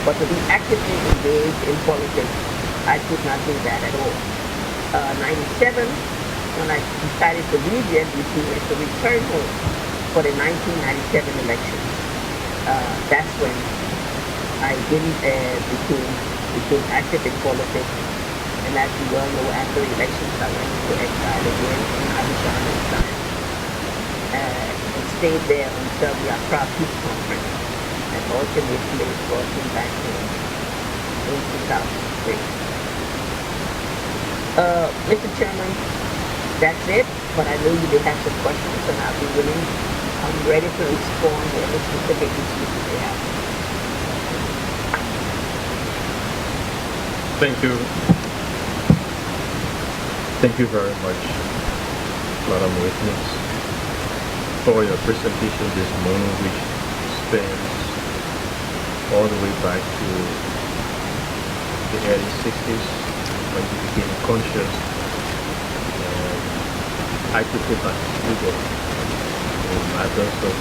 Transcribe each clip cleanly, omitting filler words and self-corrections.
But to be actively engaged in politics, I could not do that at all. 97, when I decided to leave the NDP and to return home for the 1997 election, that's when I became active in politics. And as you well know, after elections, I went into exile again in Abidjan this time, and stayed there until the Accra Peace Conference, and ultimately brought me back home in 2003. Mr. Chairman, that's it, but I know you may have some questions, and I'm ready to respond to any specific issues you may have. Thank you. Thank you very much, Madam Witness, for your presentation this morning, which spans all the way back to the early 60s when you became conscious and actively participated in matters of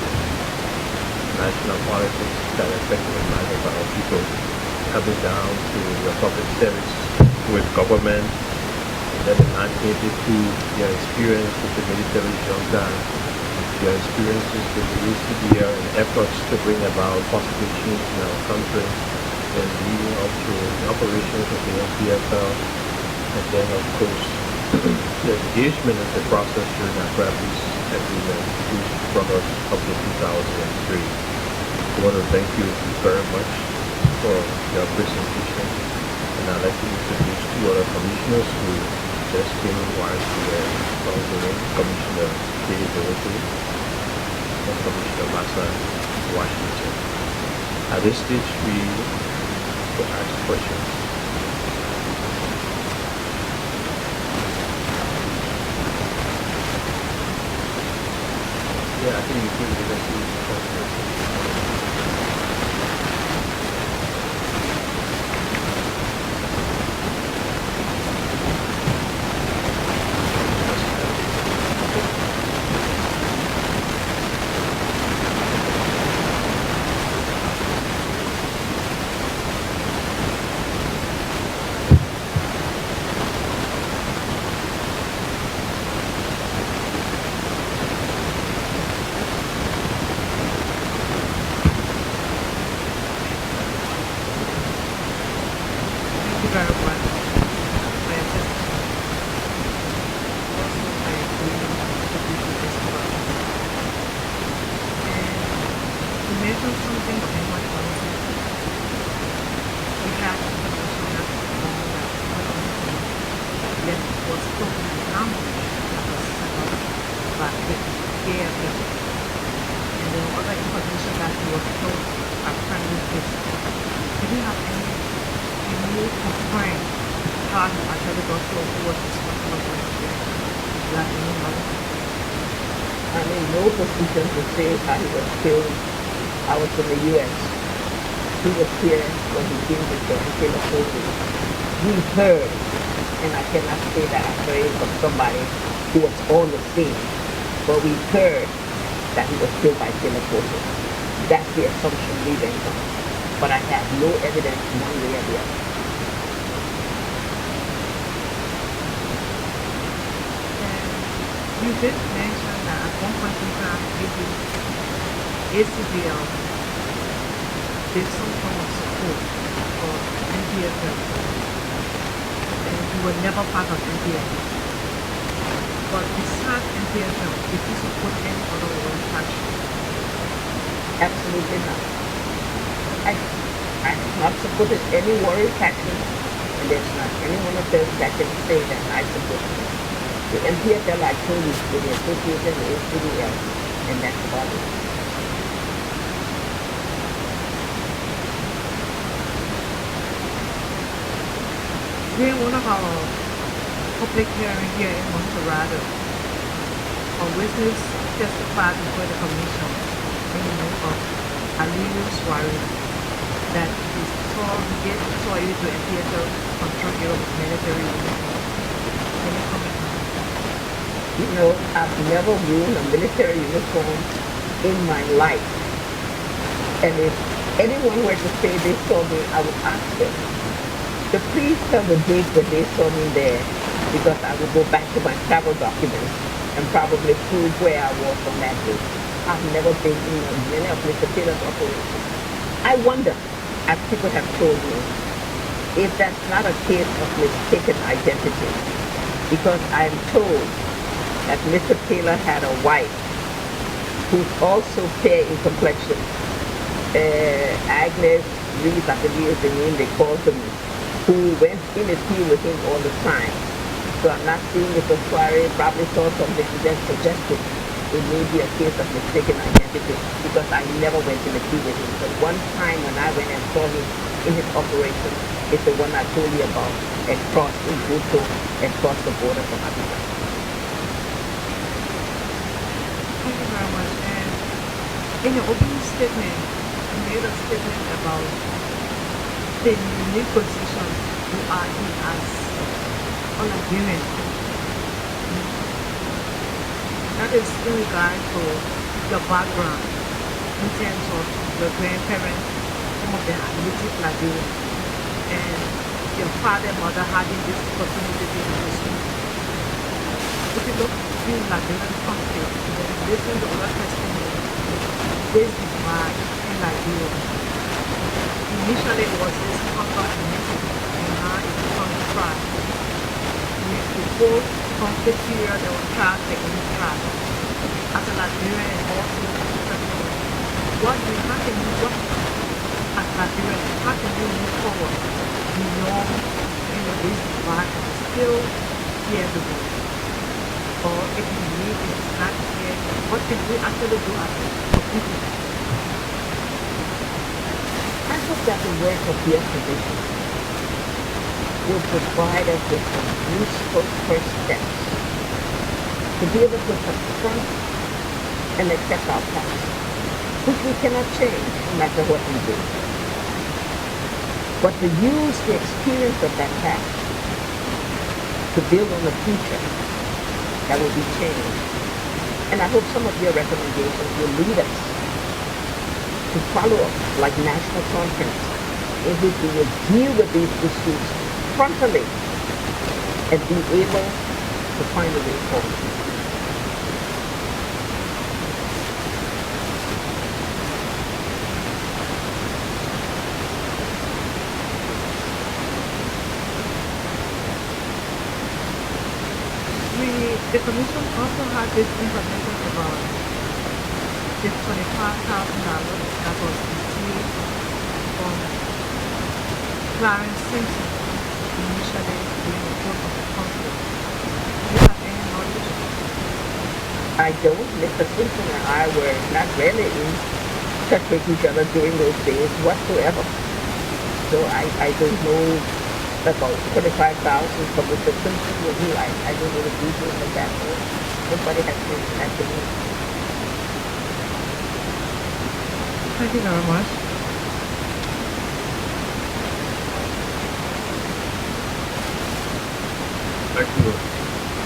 national politics that affected the lives of our people, coming down to your public service with government. And then in 1982, your experience with the military junta, your experiences with the UCDR and efforts to bring about positive change in our country, and leading up to the operations of the NPFL, and then of course the engagement in the process during our Peace Agreement, which brought us up to 2003. I want to thank you very much for your presentation, and I'd like to introduce two other commissioners who just came while we were following, Commissioner David Dorothy and Commissioner Massa Washington. At this stage, we will ask questions. Yeah, I think you can do this. To say how he was killed. I was in the U.S. He was here when he came to join Taylor County. We heard, and I cannot say that I heard it from somebody who was on the scene, but we heard that he was killed by Taylor County. That's the assumption we went on. But I have no evidence one way or the other. You did mention that at one point in time, maybe ACDL did some form of support for NPFL, and you were never part of NPFL. But besides NPFL, did you support any other warring faction? Absolutely not. I have not supported any warring faction, and there's not any one of them that can say that I support them. The NPFL, I told you, to the association with ACDL, and that's about it. During one of our public hearings here in Montserrado, a witness testified before the commission in the name of Aliyu Suarez that he saw you to NPFL control Europe's military uniform. Can you comment on that? You know, I've never worn a military uniform in my life. And if anyone were to say they saw me, I would ask them to please tell the date when they saw me there, because I would go back to my travel documents and probably prove where I was on that day. I've never been in many of Mr. Taylor's operations. I wonder, as people have told me, if that's not a case of mistaken identity, because I am told that Mr. Taylor had a wife who's also fair in complexion. Agnes Reese, I believe is the name they called him, who went in the team with him all the time. So I'm not saying Mr. Suarez probably saw something and then suggested it may be a case of mistaken identity, because I never went in the team with him. The one time when I went and saw him in his operation is the one I told you about, across in Buto, across the border from Africa. Thank you very much. And in your opening statement, you made a statement about the unique position you are in as a Nigerian. That is in regard to your background in terms of your grandparents, some of them are native Nigerian, and your father and mother having this opportunity to be in the school. If you look in Nigerian country, and listen to other testimony, this is why in Nigeria. Initially it was this conflict native, and now it's become tribe. Before conflict period, there was tribe taking tribe. As a Nigerian and also what how can you work as Nigerian, how can you move forward beyond this divide and still hear the word? Or if you need it is not here, what can we actually do as a people? I hope that the work of the exhibition will provide us with some useful first steps to be able to confront and accept our past, which we cannot change no matter what we do. But to use the experience of that past to build on the future that will be changed. And I hope some of your recommendations will lead us to follow up like national conference in which we will deal with these issues frontally and be able to find a way forward. The commission also had this information about the $25,000 that was received from Clarence Simpson initially during the course of the conflict. Do you have any knowledge? I don't. Mr. Simpson and I were not really in touch with each other during those days whatsoever. So I don't know about 25,000 from Mr. Simpson with who I don't know the details of that. Nobody has mentioned that to me. Thank you very much. Thank you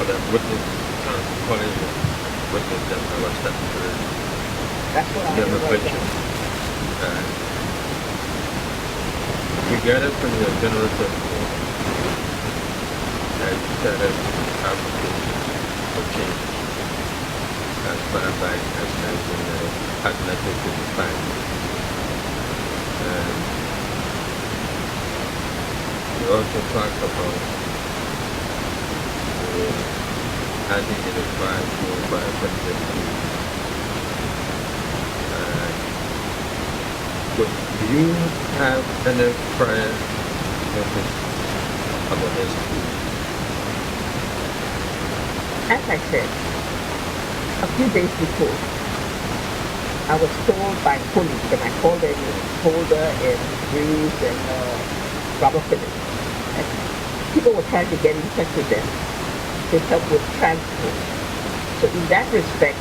for that witness, calling the witness that I was statutory That's what I heard right demonstration. now. We gathered from your general testimony that you started advocacy for change as far back as 1955. And you also talked about the anti-identified by president. Do you have any prior notice about this? As I said, a few days before, I was told by police, and I called their names, Holder and Breeze and Robert Phillips, that people were trying to get in touch with them to help with transport. So in that respect,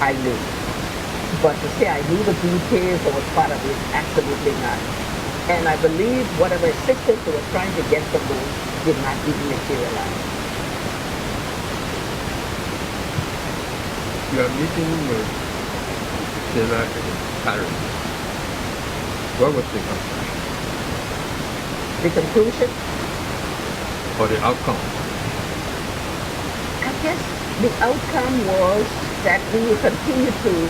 I knew. But to say I knew the details or was part of it, absolutely not. And I believe whatever assistance they were trying to get from those did not even materialize. You are meeting with Taylor in Paris. What was the conclusion The conclusion, or the outcome? I guess the outcome was that we would continue to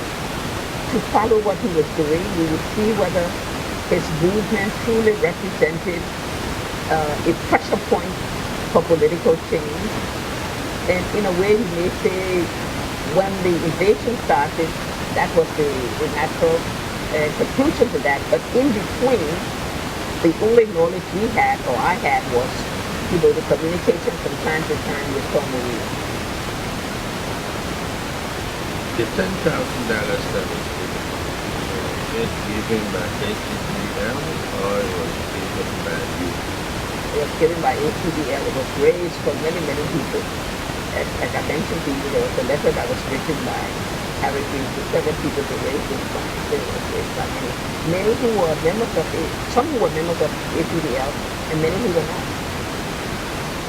follow what he was doing. We would see whether his movement truly represented a pressure point for political change. And in a way, he may say when the invasion started, that was the natural conclusion to that. But in between, the only knowledge we had, or I had, was, the communication from time to time with Tom Maria. The $10,000 that was given by ATBL, or it was given by you? It was given by ATBL. It was raised for many, many people. As I mentioned to you, there was a letter that was written by Harry Green to several people to raise this fund. It was raised by many. Many who were members of some who were members of ATBL, and many who were not.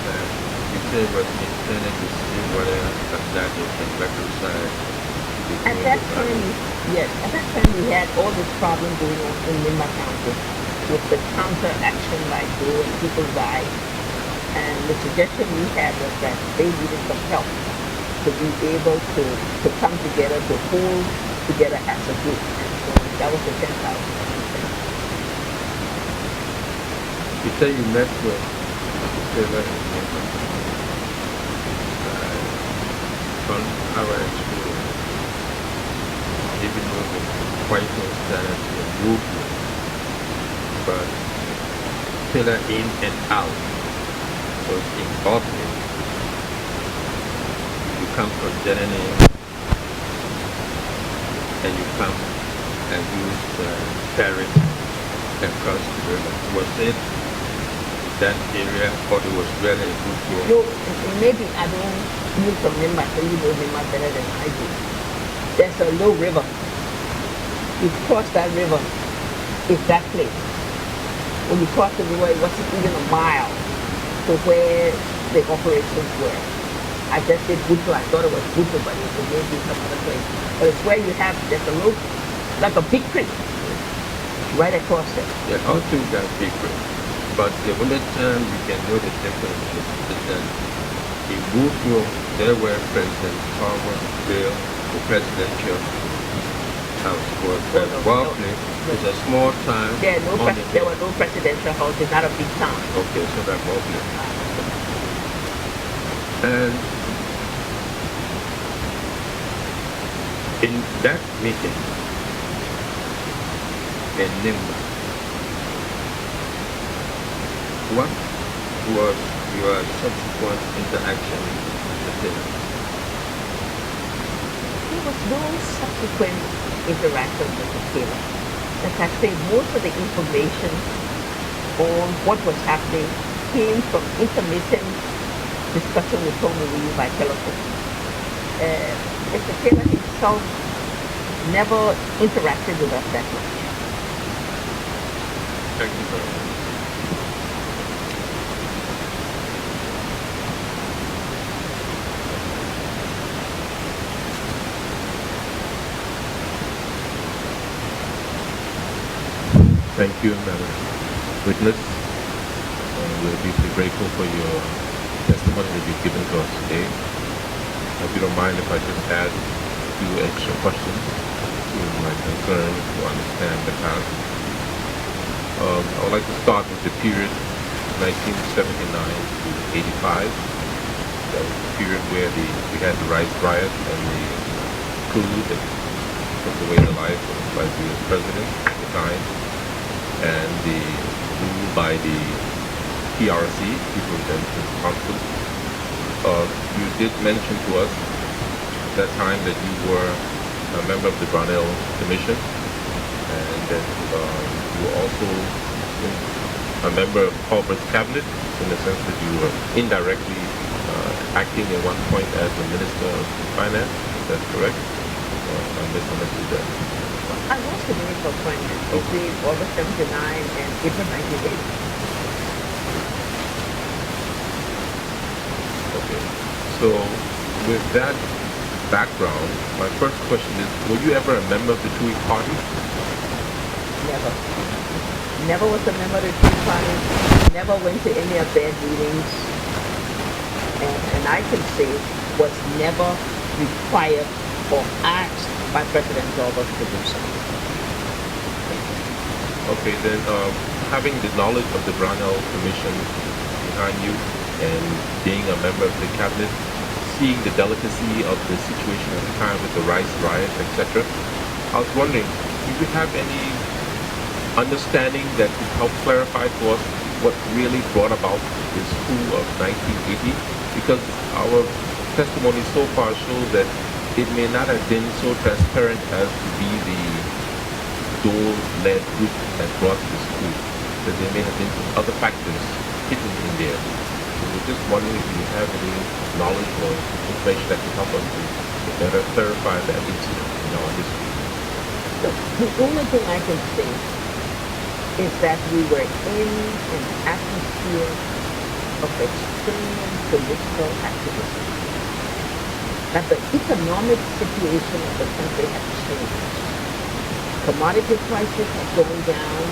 You say it was intended to see whether that you can reconcile. At that time, yes, at that time we had all this problem going on in Nimba County with the counter-action by Joe and people died. And the suggestion we had was that they needed some help to be able to come together, to hold together as a group. And so that was the 10,000. You say you met with Taylor and from our experience, even though the white house started a movement, but Taylor in and out was involved in. You come from Denny and you come and use ferry and cross the river. Was it that area, or it was really a good tour? No, maybe I don't use from Nimba, so you know Nimba better than I do. There's a low river. You cross that river, it's that place. When you cross the river, it wasn't even a mile to where the operations were. I just did Butu. I thought it was Butu, but it may be some other place. But it's where you have, there's a low, like a big creek, right across there. Yeah, all through that big creek. But the only time you can know the difference is that in Butu, there were President Palmer, Bill, the presidential house was Wellesley. It's a small town. There were no presidential house. It's not a big town. Okay, so that's Wellesley. And in that meeting in Nimba, what was your subsequent interaction with him? There was no subsequent interaction with the Taylor. As I say, most of the information on what was happening came from intermittent discussion with Tom Marie by telephone. Mr. Taylor himself never interacted with us that much. Thank you very much. Thank you, Madam Witness. We're deeply grateful for your testimony that you've given to us today. If you don't mind if I just add a few extra questions to my concern to understand the past. I would like to start with the period 1979 to 85. That was the period where we had the rice riot and the coup that took away the life of Liberia's president at the time, and the rule by the TRC, People Redemption Council. You did mention to us at that time that you were a member of the Brownell Commission, and that you were also a member of Colbert's cabinet, in the sense that you were indirectly acting at one point as the Minister of Finance. Is that correct? I misunderstood that. I was the Minister of Finance between August 79 and April 98. Okay. So, with that background, my first question is, were you ever a member of the TUI party? Never. never was a member of the Tea Party, never went to any of their meetings, and I can say was never required or asked by President Roberts to do so. Okay, then having the knowledge of the Brownell Commission behind you and being a member of the cabinet, seeing the delicacy of the situation at the time with the rice riots, etc., I was wondering, do you have any understanding that could help clarify for us what really brought about this coup of 1980? Because our testimony so far shows that it may not have been so transparent as to be the Dole-led group that brought this coup, that there may have been some other factors hidden in there. So we're just wondering if you have any knowledge or information that can help us to better clarify that incident in our history. The only thing I can say is that we were in an atmosphere of extreme political activism. That the economic situation of the country had changed. Commodity prices had gone down.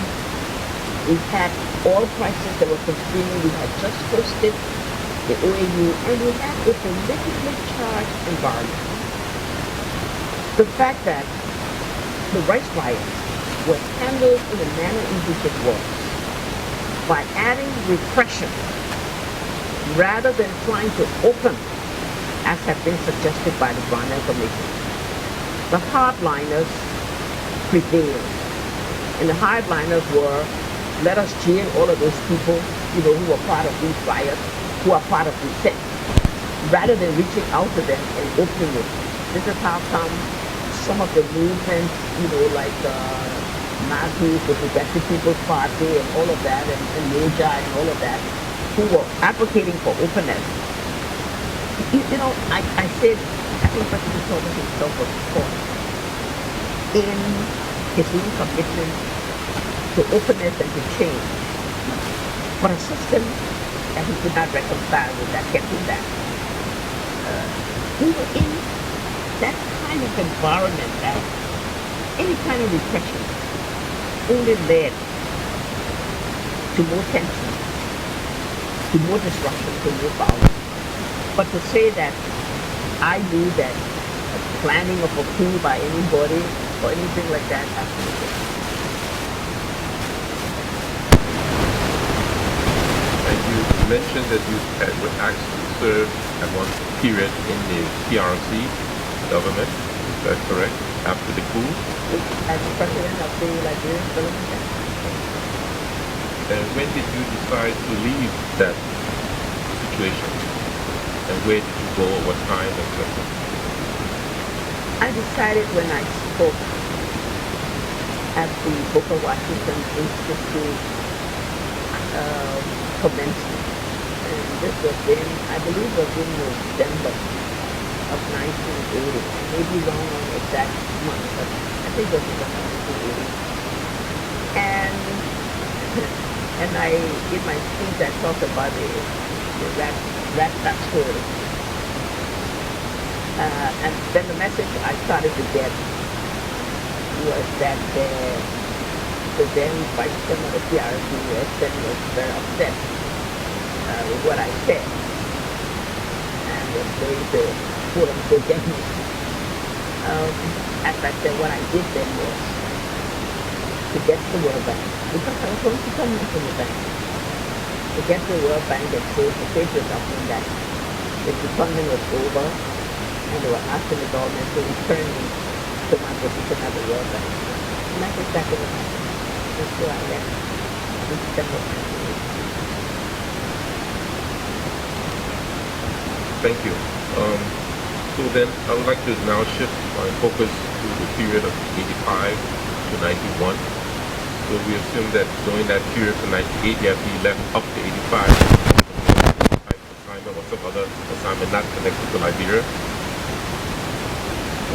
We had oil prices that were consuming. We had just hosted the OAU, and we had a politically charged environment. The fact that the rice riots were handled in the manner in which it was, by adding repression rather than trying to open, as had been suggested by the Brownell Commission. The hardliners prevailed, and the hardliners were, let us jail all of those people, who were part of these riots, who are part of dissent, rather than reaching out to them and opening it. This is how come some of the movements, like Matthews, the Progressive People's Party, and all of that, and Major, and all of that, who were advocating for openness. I said, I think President Thomas himself was caught in his own commitment to openness and to change. But a system that he could not reconcile with that kept him back. We were in that kind of environment that any kind of repression only led to more tension, to more disruption, to more violence. But to say that I knew that planning of a coup by anybody or anything like that, absolutely. And you mentioned that you were asked to serve at one period in the TRC government. Is that correct? After the coup? As president of the Liberian government. And when did you decide to leave that situation? And where did you go, what time, etc.? I decided when I spoke at the Booker Washington Institute commencement. And this was in, I believe it was in November of 1980. I may be wrong on the exact month, but I think it was November 1980. And in my speech, I talked about the rat trap story. And then the message I started to get was that the then Vice Chairman of the TRC was very upset with what I said and was going to quote unquote get me. As I said, what I did then was to get the World Bank, because I was going to come from the bank, to get the World Bank and say to the government that the funding was over and they were asking the government to return me to my position at the World Bank. And that's exactly what happened. That's why I left in December of 1980. Thank you. So then I would like to now shift my focus to the period of 85 to 91. So we assume that during that period from 1980 after you left up to 85, assignment or some other assignment not connected to Liberia?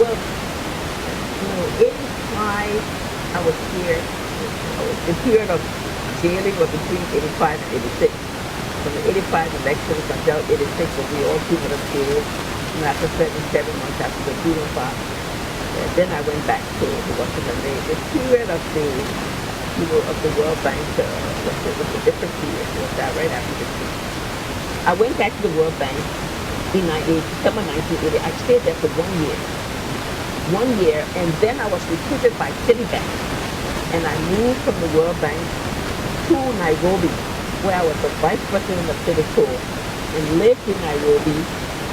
Well, 85, I was here. The period of jailing was between 85 and 86. From the 85 elections until 86, when we all came out of jail, and after 7 months after the freedom file, then I went back to Washington. The period of the of the World Bank, was a different period. It was that right after the coup. I went back to the World Bank in December 1980. I stayed there for 1 year. 1 year, and then I was recruited by Citibank, and I moved from the World Bank to Nairobi, where I was the vice president of Citicorp, and lived in Nairobi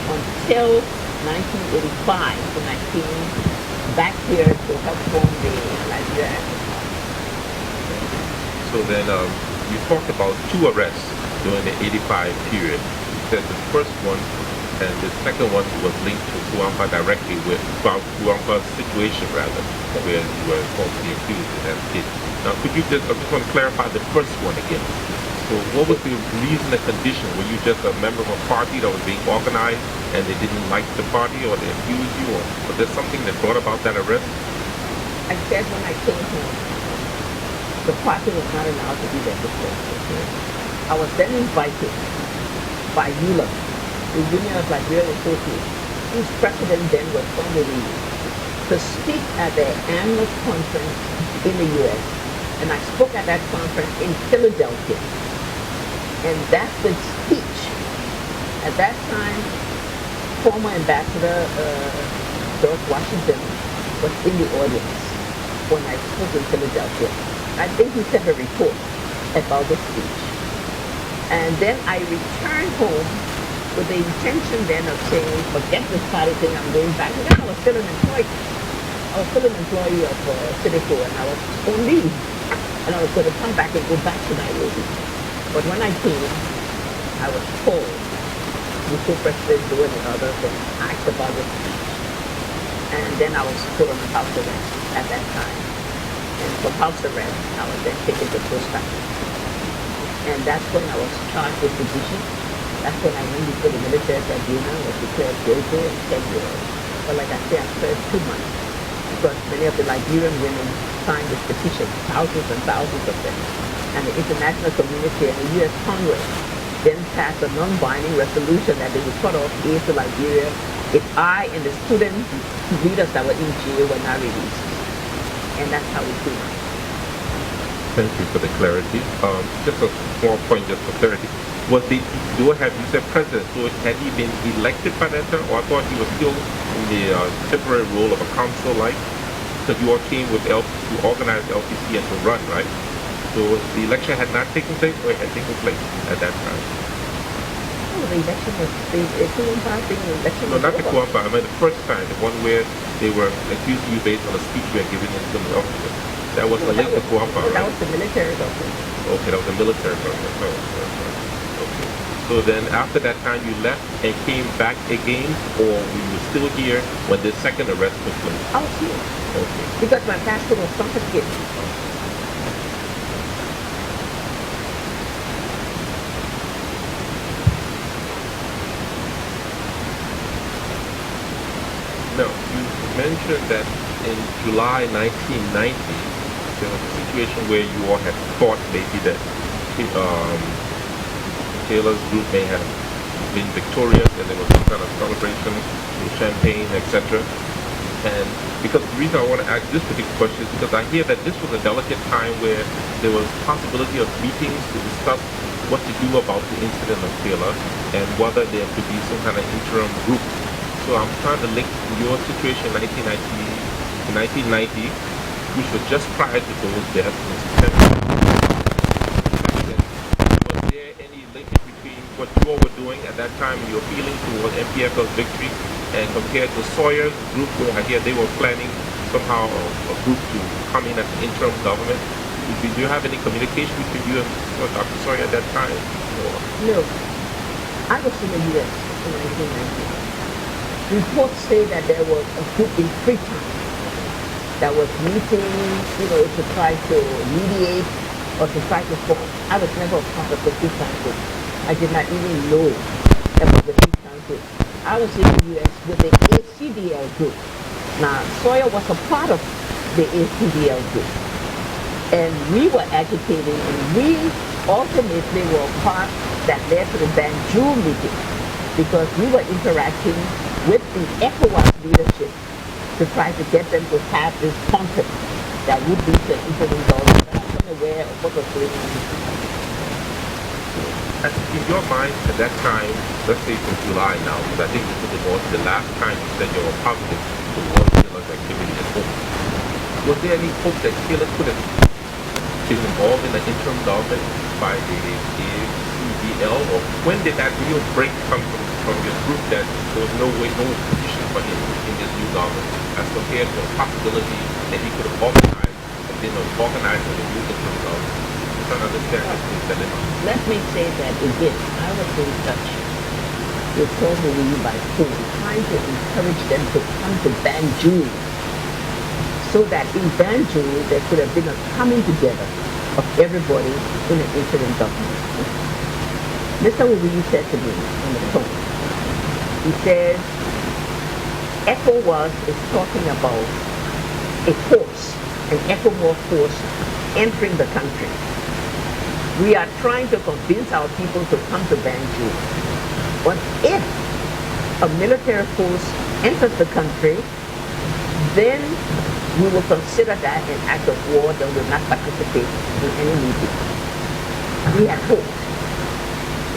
until 1985, when I came back here to help form the Nigeria. So then you talked about 2 arrests during the 85 period. You said the first one and the second one was linked to Kuampa directly with Kuampa's situation rather, where you were falsely accused in that case. Now could you I just want to clarify the first one again. So what was the reason and condition? Were you just a member of a party that was being organized and they didn't like the party, or they accused you, or was there something that brought about that arrest? I said when I came home, the party was not allowed to be registered. I was then invited by ULA, the Union of Liberian Associates, whose president then was Sondeli, to speak at their annual conference in the U.S. And I spoke at that conference in Philadelphia. And that's the speech. At that time, former Ambassador George Washington was in the audience when I spoke in Philadelphia. I think he sent a report about the speech. And then I returned home with the intention then of saying, forget this party thing, I'm going back. Because I was still an employee. I was still an employee of Citicorp, and I was on leave. And I was going to come back and go back to Nairobi. But when I came, I was told the co-president doing and others and asked about the speech. And then I was put on house arrest at that time. And from house arrest, I was then taken to post-back. And that's when I was charged with sedition. That's when I went before the military tribunal, was declared guilty and 10 years. But like I said, I served 2 months because many of the Liberian women signed this petition, thousands and thousands of them. And the international community and the U.S. Congress then passed a non-binding resolution that they would cut off aid to Liberia if I and the student leaders that were in jail were not released. And that's how we came out. Thank you for the clarity. Just a small point, just for clarity. Was the you said president? So had he been elected by that time, or I thought he was still in the temporary role of a council, like? Because you all came with to organize LPC and to run, right? So the election had not taken place, or it had taken place at that time? Oh, the election was the Kuampa thing. The election No, was not the over. Kuampa. I mean the first time, the one where they were accusing you based on a speech you had given in the office. That was the link to Kuampa, right? That was the military government. Okay, that was the military government. Okay. So then after that time you left and came back again, or you were still here when the second arrest took place? I was here Okay. because my passport was confiscated. Now, you mentioned that in July 1990, there was a situation where you all had thought maybe that Taylor's group may have been victorious and there was some kind of celebration with champagne, etc. And because the reason I want to ask this particular question is because I hear that this was a delicate time where there was possibility of meetings to discuss what to do about the incident of Taylor and whether there could be some kind of interim group. So I'm trying to link your situation in 1990, which was just prior to those deaths in September. Was there any linkage between what you all were doing at that time and your feelings towards NPFL's victory and compared to Sawyer's group, where I hear they were planning somehow a group to come in as an interim government? Did you have any communication between you and Dr. Sawyer at that time? Or? No. I was in the U.S. in 1990. Reports say that there was a group in Freetown that was meeting, to try to mediate or to try to form. I was never a part of the Freetown group. I did not even know about the Freetown group. I was in the U.S. with the ACDL group. Now, Sawyer was a part of the ACDL group. And we were agitating, and we ultimately were a part that led to the Banjul meeting, because we were interacting with the ECOWAS leadership to try to get them to have this conference that would be the interim government. wasn't aware of what was going on. In your mind at that time, let's say from July now, because I think this was the last time you said you were positive towards Taylor's activity at home. Was there any hope that Taylor could have been involved in the interim government by the ACDL, or when did that real break come from your group that there was no way, no position for him in this new government, as compared to a possibility that he could have organized and been organized in the new interim government? I don't understand this dilemma. Let me say that again. I was in touch with Tohu by phone, trying to encourage them to come to Banjul, so that in Banjul there could have been a coming together of everybody in an interim government. Mr. Wu said to me on the phone, he says, ECOWAS is talking about a force, an ECOWAS force entering the country. We are trying to convince our people to come to Banjul. But if a military force enters the country, then we will consider that an act of war that will not participate in any meeting. We had hoped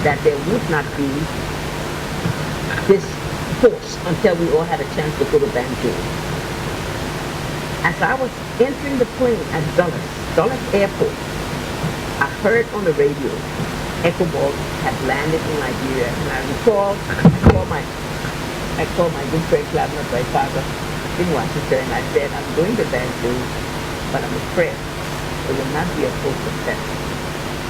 that there would not be this force until we all had a chance to go to Banjul. As I was entering the plane at Dulles Airport, I heard on the radio, ECOWAS had landed in Nigeria, and I called my good friend Clavner, my father, in Washington, and I said, I'm going to Banjul, but I'm afraid it will not be a full success,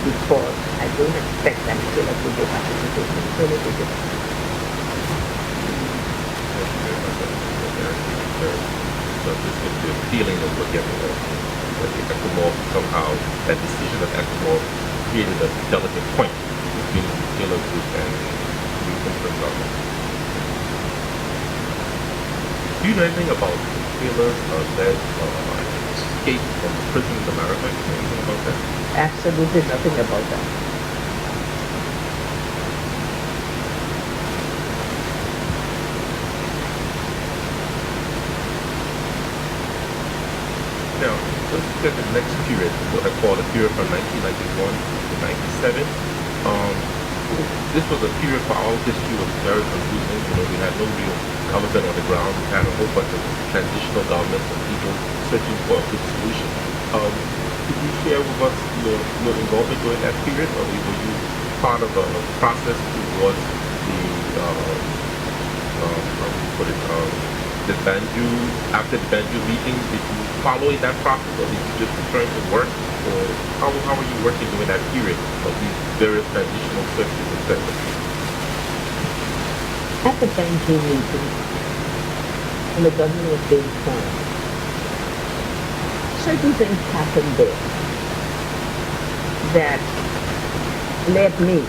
because I don't expect that Taylor to be participating. So let me get So this is the feeling of what you're that the ECOWAS somehow, that decision of ECOWAS created a delicate point between the Taylor group and the interim government. Do you know anything about Taylor's escape from prison in America? Anything about that? absolutely nothing about that. Now, let's look at the next period, what I call the period from 1991 to 97. This was a period for our history was very confusing. We had no real government on the ground. We had a whole bunch of transitional governments and people searching for a good solution. Could you share with us your involvement during that period, or were you part of a process towards the Banjul, after the Banjul meeting? Did you follow in that process, or did you just return to work, or how were you working during that period of these various transitional searches, etc.? At the Banjul meeting, when the government was being formed, certain things happened there that led me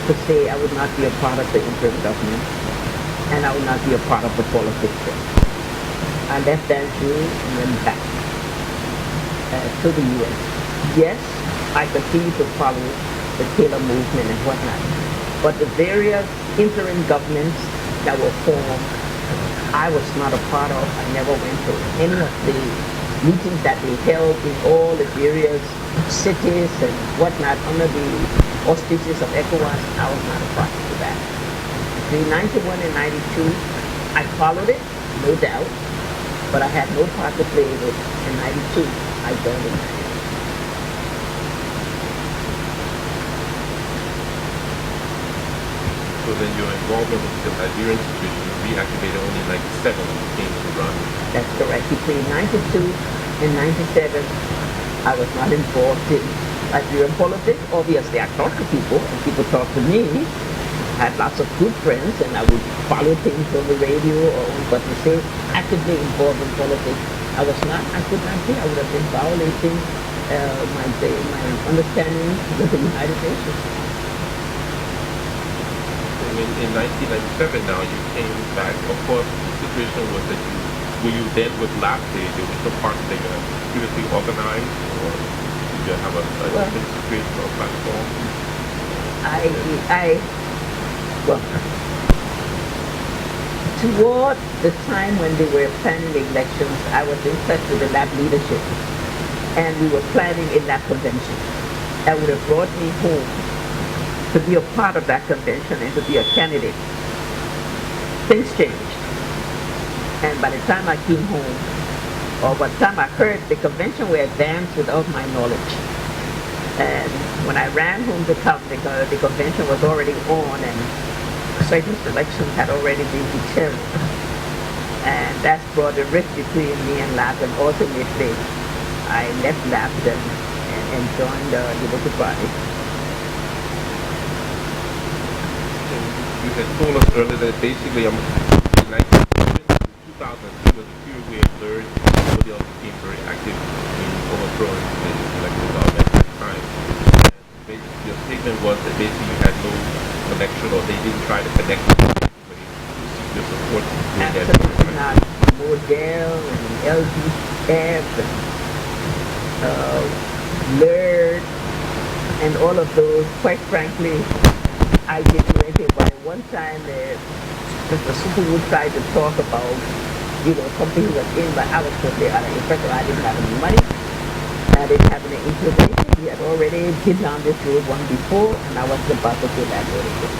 to say I would not be a part of the interim government, and I would not be a part of the politics there. I left Banjul and went back to the U.S. Yes, I continue to follow the Taylor movement and whatnot, but the various interim governments that were formed, I was not a part of. I never went to any of the meetings that they held in all the various cities and whatnot under the auspices of ECOWAS. I was not a part of that. Between 91 and 92, I followed it, no doubt, but I had no part to play in it. In 92, I joined it. So then your involvement with the Nigerian situation reactivated only in 97 when you came to run. That's correct. Between 92 and 97, I was not involved in Nigerian politics. Obviously, I talked to people, and people talked to me. I had lots of good friends, and I would follow things on the radio, but to say actively involved in politics, I was not. I could not be. I would have been violating my understanding with the United Nations. In 1997 now, you came back. Of course, the situation was that were you then with LAP, the original party that you had previously organized, or did you have a different situation or platform? Well, toward the time when they were planning the elections, I was in touch with the LAP leadership. and we were planning in that convention. That would have brought me home to be a part of that convention and to be a candidate. Things changed. And by the time I came home, or by the time I heard the convention were advanced without my knowledge. And when I ran home to come, because the convention was already on and certain selections had already been determined. And that's brought a rift between me and LAP, and ultimately I left LAP and joined the Liberty Party. You had told us earlier that basically in 2002 was the period we had learned nobody else became very active in overthrowing the elected government at that time. And basically, your statement was that basically you had no connection, or they didn't try to connect with you when you received your support during that Absolutely time. not. Model and LGF and LERD and all of those, quite frankly, I didn't do anything about it. One time Mr. Superwood tried to talk about, something he was in, but I was totally out of effect. I didn't have any money. I didn't have any inclination. We had already been down this road one before, and I wasn't about to go that road again.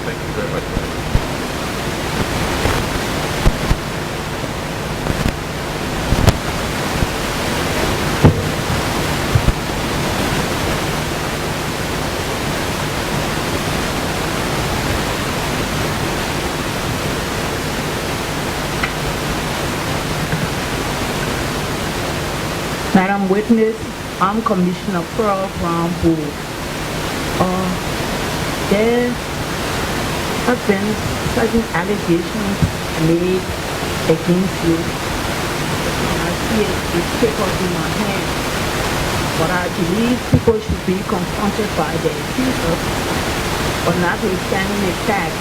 Thank you very much. Madam Witness, I'm Commissioner Pearl from Board. There have been certain allegations made against you. I see it's paper in my hand. But I believe people should be confronted by the accusers, but notwithstanding the fact,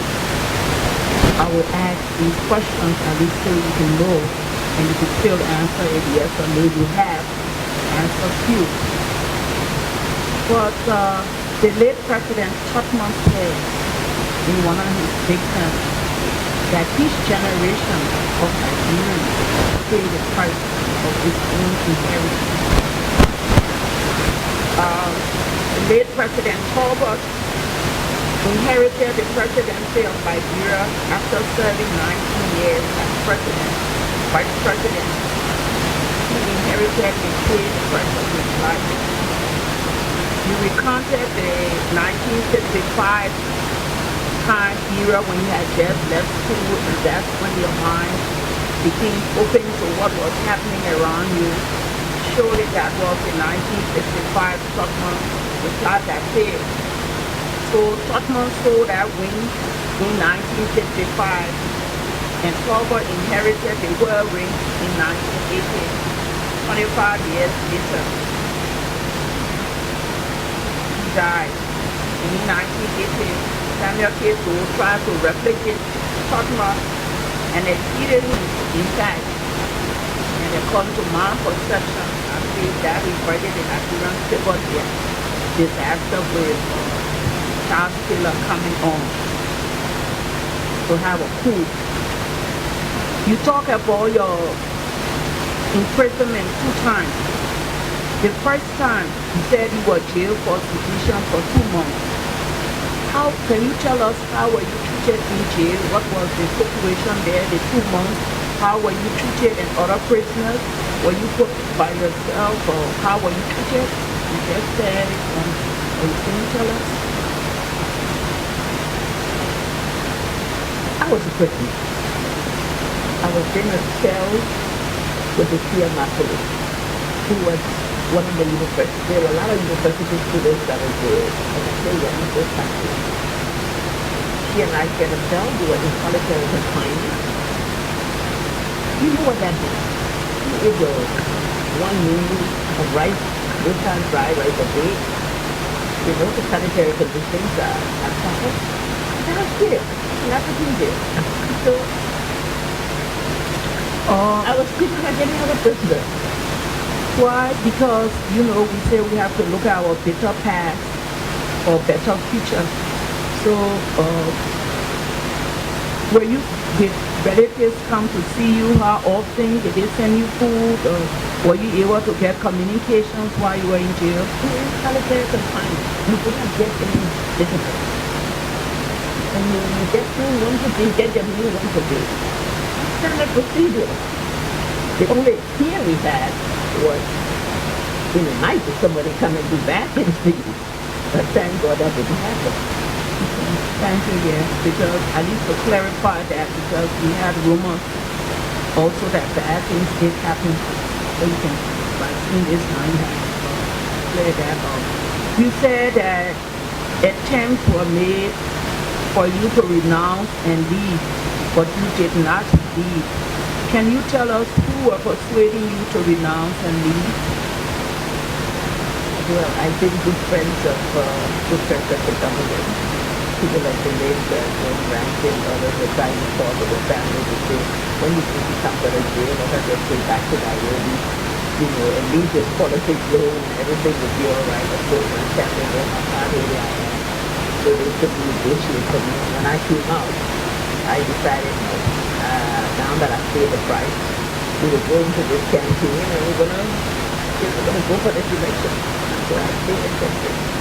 I will ask these questions at least so you can know, and you can still answer if yes or no you have. Answer few. But the late President Totman said in one of his victims that each generation of Nigerians pay the price of its own inheritance. The late President Talbot inherited the presidency of Liberia after serving 19 years as vice president. He inherited and paid the price of his life. He recounted the 1955 time era when he had just left school, and that's when your mind became open to what was happening around you. Surely that was the 1955 Totman was not that big. So Totman sold that wing in 1955, and Talbot inherited the whirlwind in 1980. 25 years later, he died. And in 1980, Samuel K. Doe tried to replicate Totman and exceeded him, in fact. And according to my perception, I feel that reverted the Nigerian civil disaster with Charles Taylor coming on to have a coup. You talk about your imprisonment 2 times. The first time, you said you were jailed for sedition for 2 months. How can you tell us how were you treated in jail? What was the situation there, the 2 months? How were you treated and other prisoners? Were you put by yourself, or how were you treated? You just said it. Can you tell us? I was a prisoner. I was in a cell with the Tia Masoli, who was one of the universities. There were a lot of university students that were there, and I say one of those countries. She and I shared a cell. We were in solitary confinement. You know what that means? It was 1 meal of rice, 8 times dry rice a day. You know, the sanitary conditions are tough. And I was here, in African jail. So, I was treated like any other prisoner. Why? Because, we say we have to look at our better past or better future. So, Were you, did relatives come to see you? How often? Did they send you food? Or were you able to get communications while you were in jail? In solitary confinement, you could not get any visitors. And you get through once a day, get your meal once a day. Standard procedure. The only fear we had was in the night if somebody come and do bad things to you. But thank God that didn't happen. Thank you, yes, because at least to clarify that, because we had rumors also that bad things did happen. So you can, like in this now, you have to clear that up. You said that attempts were made for you to renounce and leave, but you did not leave. Can you tell us who were persuading you to renounce and leave? Well, I've been good friends of the government. People like the late John Rankin, others are trying to talk to the family to say, when you think you come out of jail, let us just go back to Nairobi, and leave this politics alone, and everything will be all right. Of course, my family know how hard I am. So they took me negotiate for me. When I came out, I decided, now that I've paid the price, we were going to this campaign and we're gonna go for this election. So I stayed in Texas.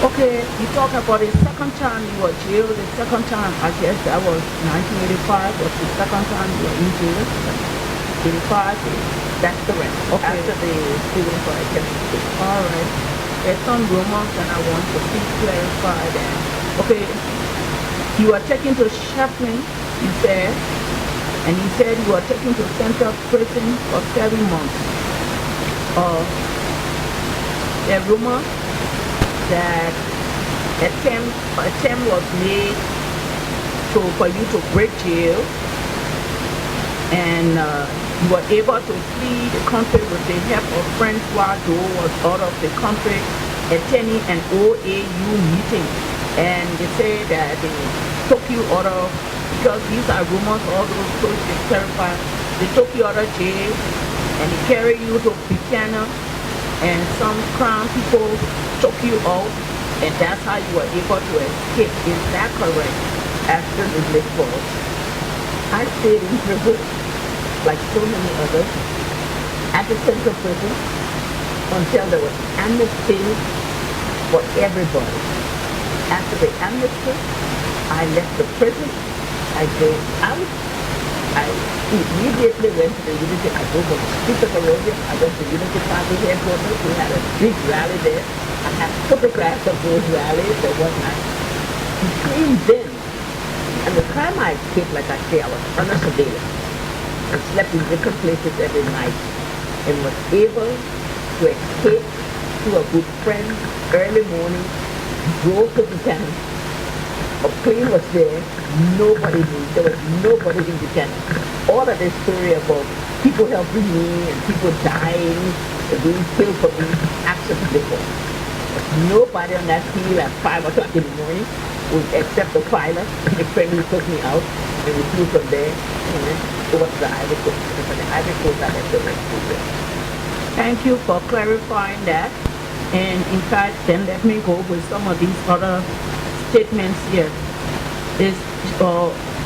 Okay, you talk about the second time you were jailed, the second time, I guess that was 1985, was the second time you were in jail? 85? That's correct. Okay. After the student for identity. Alright. There's some rumors and I want to please clarify that. Okay, you were taken to Chaplain, you said, and you said you were taken to Central Prison for 7 months. The rumor that attempt was made for you to break jail, and you were able to flee the country with the help of friends while Joe was out of the country attending an OAU meeting. And they say that they took you out of, because these are rumors, all those stories they clarify, they took you out of jail and they carried you to Buchanan, and some crown people took you out, and that's how you were able to escape. Is that correct? Absolutely false. I stayed in prison, like so many others, at the Central Prison, until there was amnesty for everybody. After the amnesty, I left the prison, I drove out, I immediately went to the Unity. I drove on the street of Arabia. I went to Unity Party headquarters. We had a big rally there. I have photographs of those rallies and whatnot. Between then and the time I escaped, like I say, I was under surveillance and slept in different places every night and was able to escape to a good friend early morning, drove to Buchanan. A plane was there, nobody knew, there was nobody in Buchanan. All of this story about people helping me and people dying and being killed for me, absolutely false. Nobody on that field at 5 o'clock in the morning, except the pilot, the friend who took me out, and we flew from there and went over to the Ivory Coast. And from the Ivory Coast, I left the rest of it. Thank you for clarifying that. And in fact, then let me go with some of these other statements here. This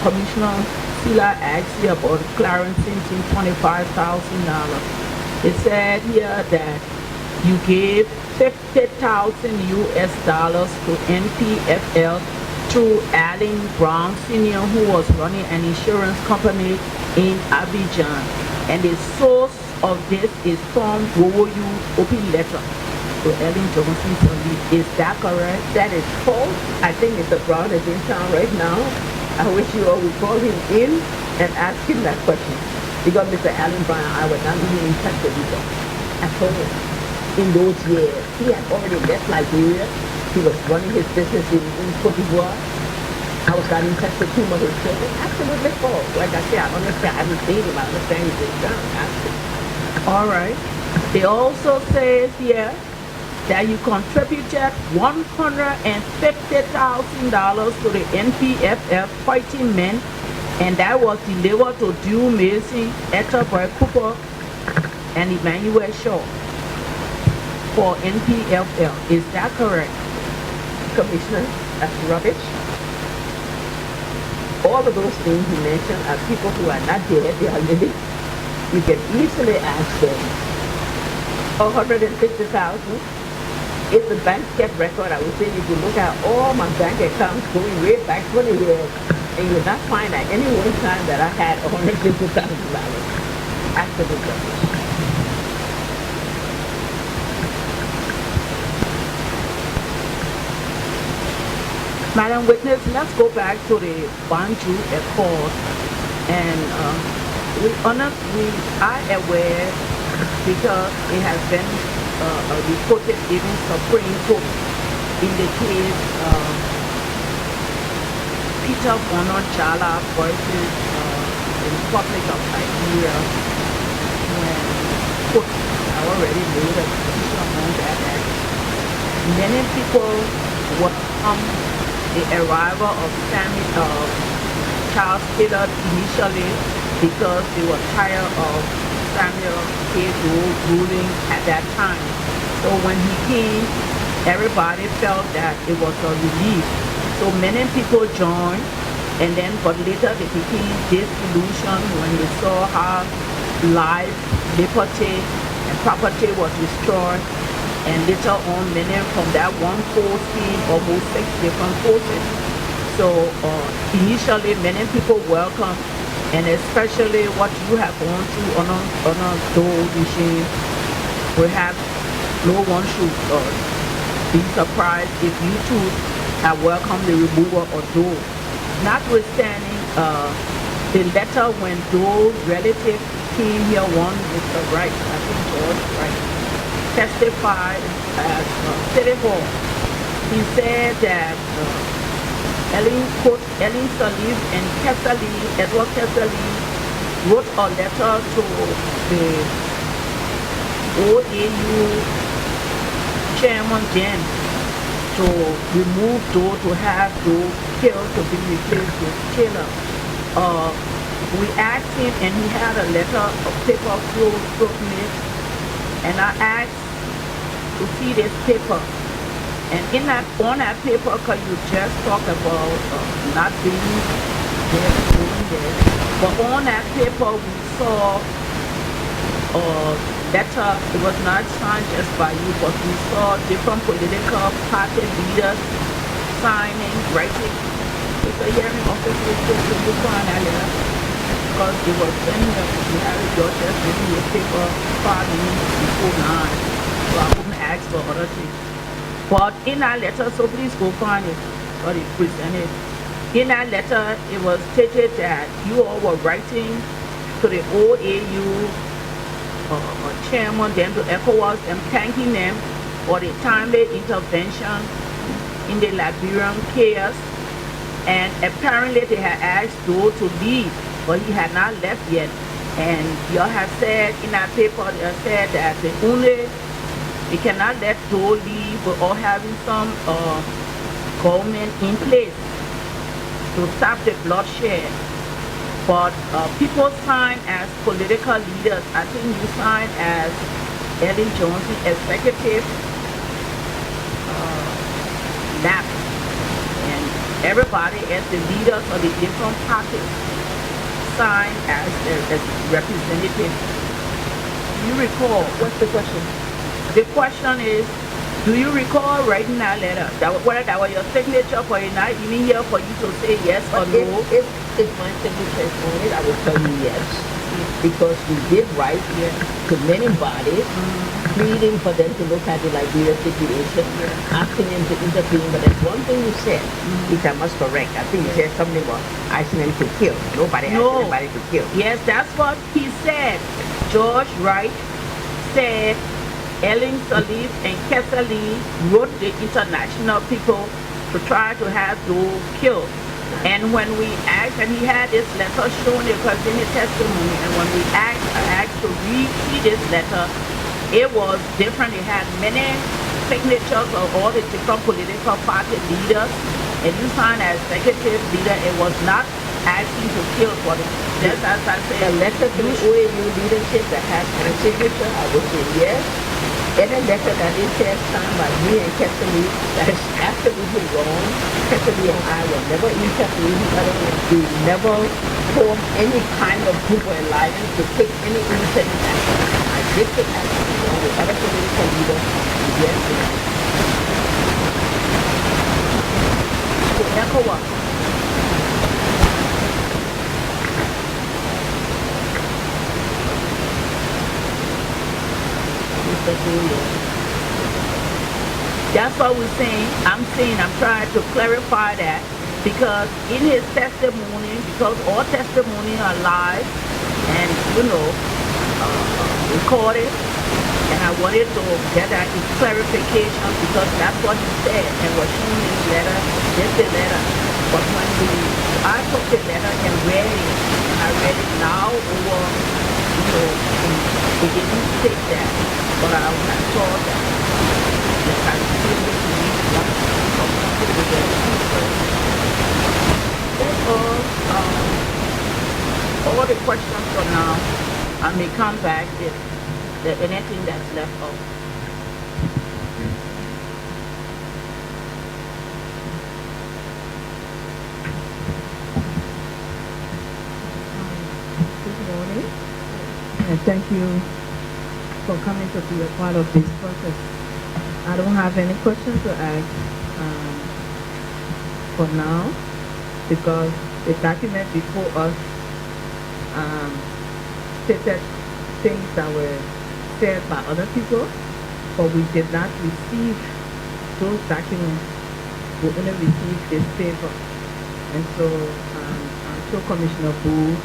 Commissioner Sila asked you about Clarence Simpson $25,000. It said here that you gave $50,000 US to NPFL through Allen Brown Sr., who was running an insurance company in Abidjan. And the source of this is from OU open letter to Ellen Johnson. Is that correct? That is false. I think Mr. Brown is in town right now. I wish you all would call him in and ask him that question. Because Mr. Allen Brown, I was not even in touch with him at all. In those years, he had already left Liberia. He was running his business in Cote d'Ivoire. I was not in touch with him or his children. Absolutely false. Like I said, I understand. I haven't seen him. I understand he's in town. All right. They also says here that you contributed $150,000 to the NPFL fighting men, and that was delivered to Dew Mason, Etterbury Cooper, and Emmanuel Shaw for NPFL. Is that correct? Commissioner, that's rubbish. all of those things you mentioned are people who are not dead, they are living. You can easily ask them, 150,000. If the bank kept record, I would say you could look at all my bank accounts going way back 20 years, and you would not find at any one time that I had $150,000. After the judge. Madam Witness, let's go back to the Banju Accord. And we are aware because it has been reported even Supreme Court in the case Peter Bono Jala versus the Republic of Nigeria, when court already made a decision on that act. Many people welcome the arrival of Charles Taylor initially because they were tired of Samuel K. Doe ruling at that time. So when he came, everybody felt that it was a relief. So many people joined, and then but later they became disillusioned when they saw how life, liberty, and property was destroyed. And later on, many from that one force came almost 6 different forces. So initially, many people welcomed, and especially what you have gone through on a Doe regime, perhaps no one should be surprised if you too have welcomed the removal of Doe. Notwithstanding the letter when Doe's relative came here, one Mr. Wright, I think George Wright, testified at City Hall. He said that Ellen Sirleaf and Edward Kesseley wrote a letter to the OAU chairman then to remove Doe, to have Doe killed, to be replaced with Taylor. We asked him, and he had a letter of paper from me, and I asked to see this paper. And on that paper, because you just talk about not being there, doing there, but on that paper we saw a letter. It was not signed just by you, but we saw different political party leaders signing, writing. It's a hearing officer to sign that letter, because it was sent here. We had a judge just giving you a paper 5 minutes before 9, so I wouldn't ask for other things. But in that letter, so please go find it, or it presented. In that letter, it was stated that you all were writing to the OAU chairman, then to ECOWAS, and thanking them for the timely intervention in the Liberian chaos. And apparently they had asked Doe to leave, but he had not left yet. And you all have said in that paper, they said that they cannot let Doe leave without having some government in place to stop the bloodshed. But people sign as political leaders. I think you sign as Ellen Johnson, executive, NAP, and everybody as the leaders of the different parties sign as representative. You recall, what's the question? The question is, do you recall writing that letter? Whether that was your signature for it, not even here for you to say yes or no? If my signature is on it, I will tell you yes. Because we did write here to many bodies, pleading for them to look at the Liberia situation, asking them to intervene. But there's one thing you said, which I must correct. I think you said something about asking them to kill. Nobody asked anybody to kill. Yes, that's what he said. George Wright said Ellen Sirleaf and Kesseley wrote the international people to try to have Doe killed. And when we asked, and he had this letter shown because in his testimony, and when we asked to read this letter, it was different. It had many signatures of all the different political party leaders, and you signed as executive leader. It was not asking to kill for it. Just as I said, the letter to the OAU leadership that has my signature, I would say yes. any letter that is said signed by me and Sirleaf that is absolutely wrong, Sirleaf and I will never interview each other. We never form any kind of group or alliance to take any independent action. I did take action along with other political leaders. Yes, to echo what Mr. Julio. That's what we're saying. I'm trying to clarify that because in his testimony, because all testimony are live and recorded, and I wanted to get that clarification because that's what he said and was shown in the letter, just the letter. But when I took the letter and read it, and I read it now over, it didn't state that, but I saw that. I still need to read one something with the that's all the questions for now. I may come back if there's anything that's left off. Good morning, and thank you for coming to be a part of this process. I don't have any questions to ask for now because the document before us stated things that were said by other people, but we did not receive those documents. We only received this paper. And so I'm sure Commissioner Booth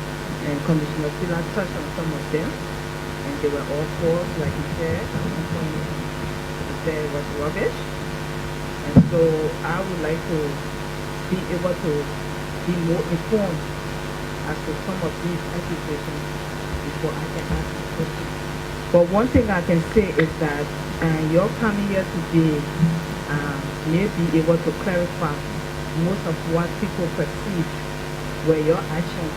and Commissioner Silla touched on some of them, and they were all false, like he said. He said it was rubbish. And so I would like to be able to be more informed as to some of these accusations before I can ask the question. But one thing I can say is that your coming here today may be able to clarify most of what people perceive were your actions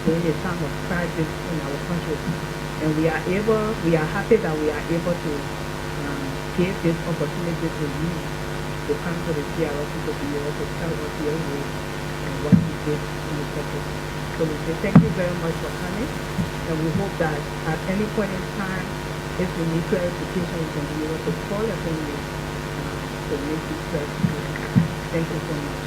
during a time of crisis in our country. And we are happy that we are able to give this opportunity to you to come to the TRC to be able to tell us your way and what you did in the process. So we say thank you very much for coming, and we hope that at any point in time, if we need clarification, we can be able to call upon you to make this clarification. Thank you so much.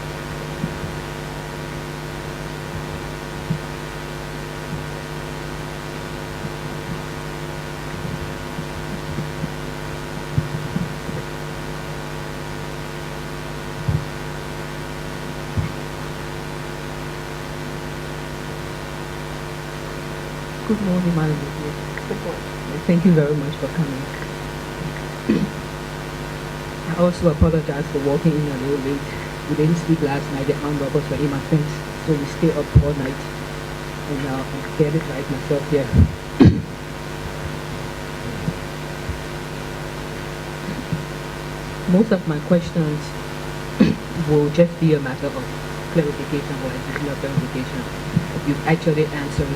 Good morning, Madam Vice. Good point. Thank you very much for coming. I also apologize for walking in a little late. We didn't sleep last night. The armed robbers were in my fence, so we stayed up all night. And now I get it right myself here. Most of my questions will just be a matter of clarification or additional clarification. You've actually answered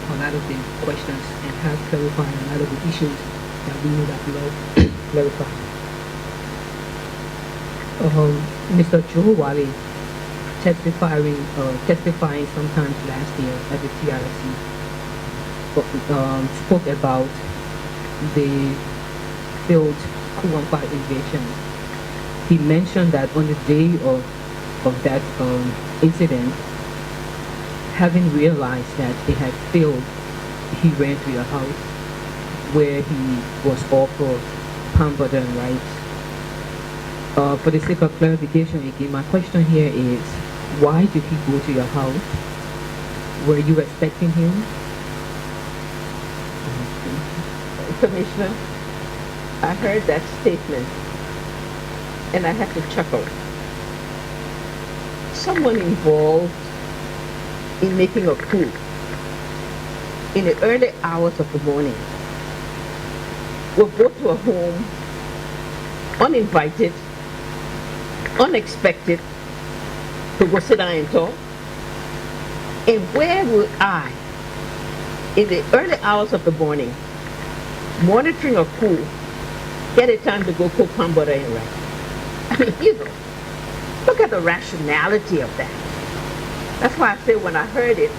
a lot of the questions and have clarified a lot of the issues that we would have loved clarified. Mr. Joe Wally testifying sometimes last year at the TRC spoke about the failed Kuwampa invasion. He mentioned that on the day of that incident, having realized that it had failed, he ran to your house where he was offered palm butter and rice. For the sake of clarification again, my question here is, why did he go to your house? Were you expecting him? Commissioner, I heard that statement and I had to chuckle. Someone involved in making a coup in the early hours of the morning will go to a home uninvited, unexpected, to go sit down and talk. And where would I, in the early hours of the morning, monitoring a coup, get a time to go cook palm butter and rice. I mean, look at the rationality of that. That's why I say when I heard it,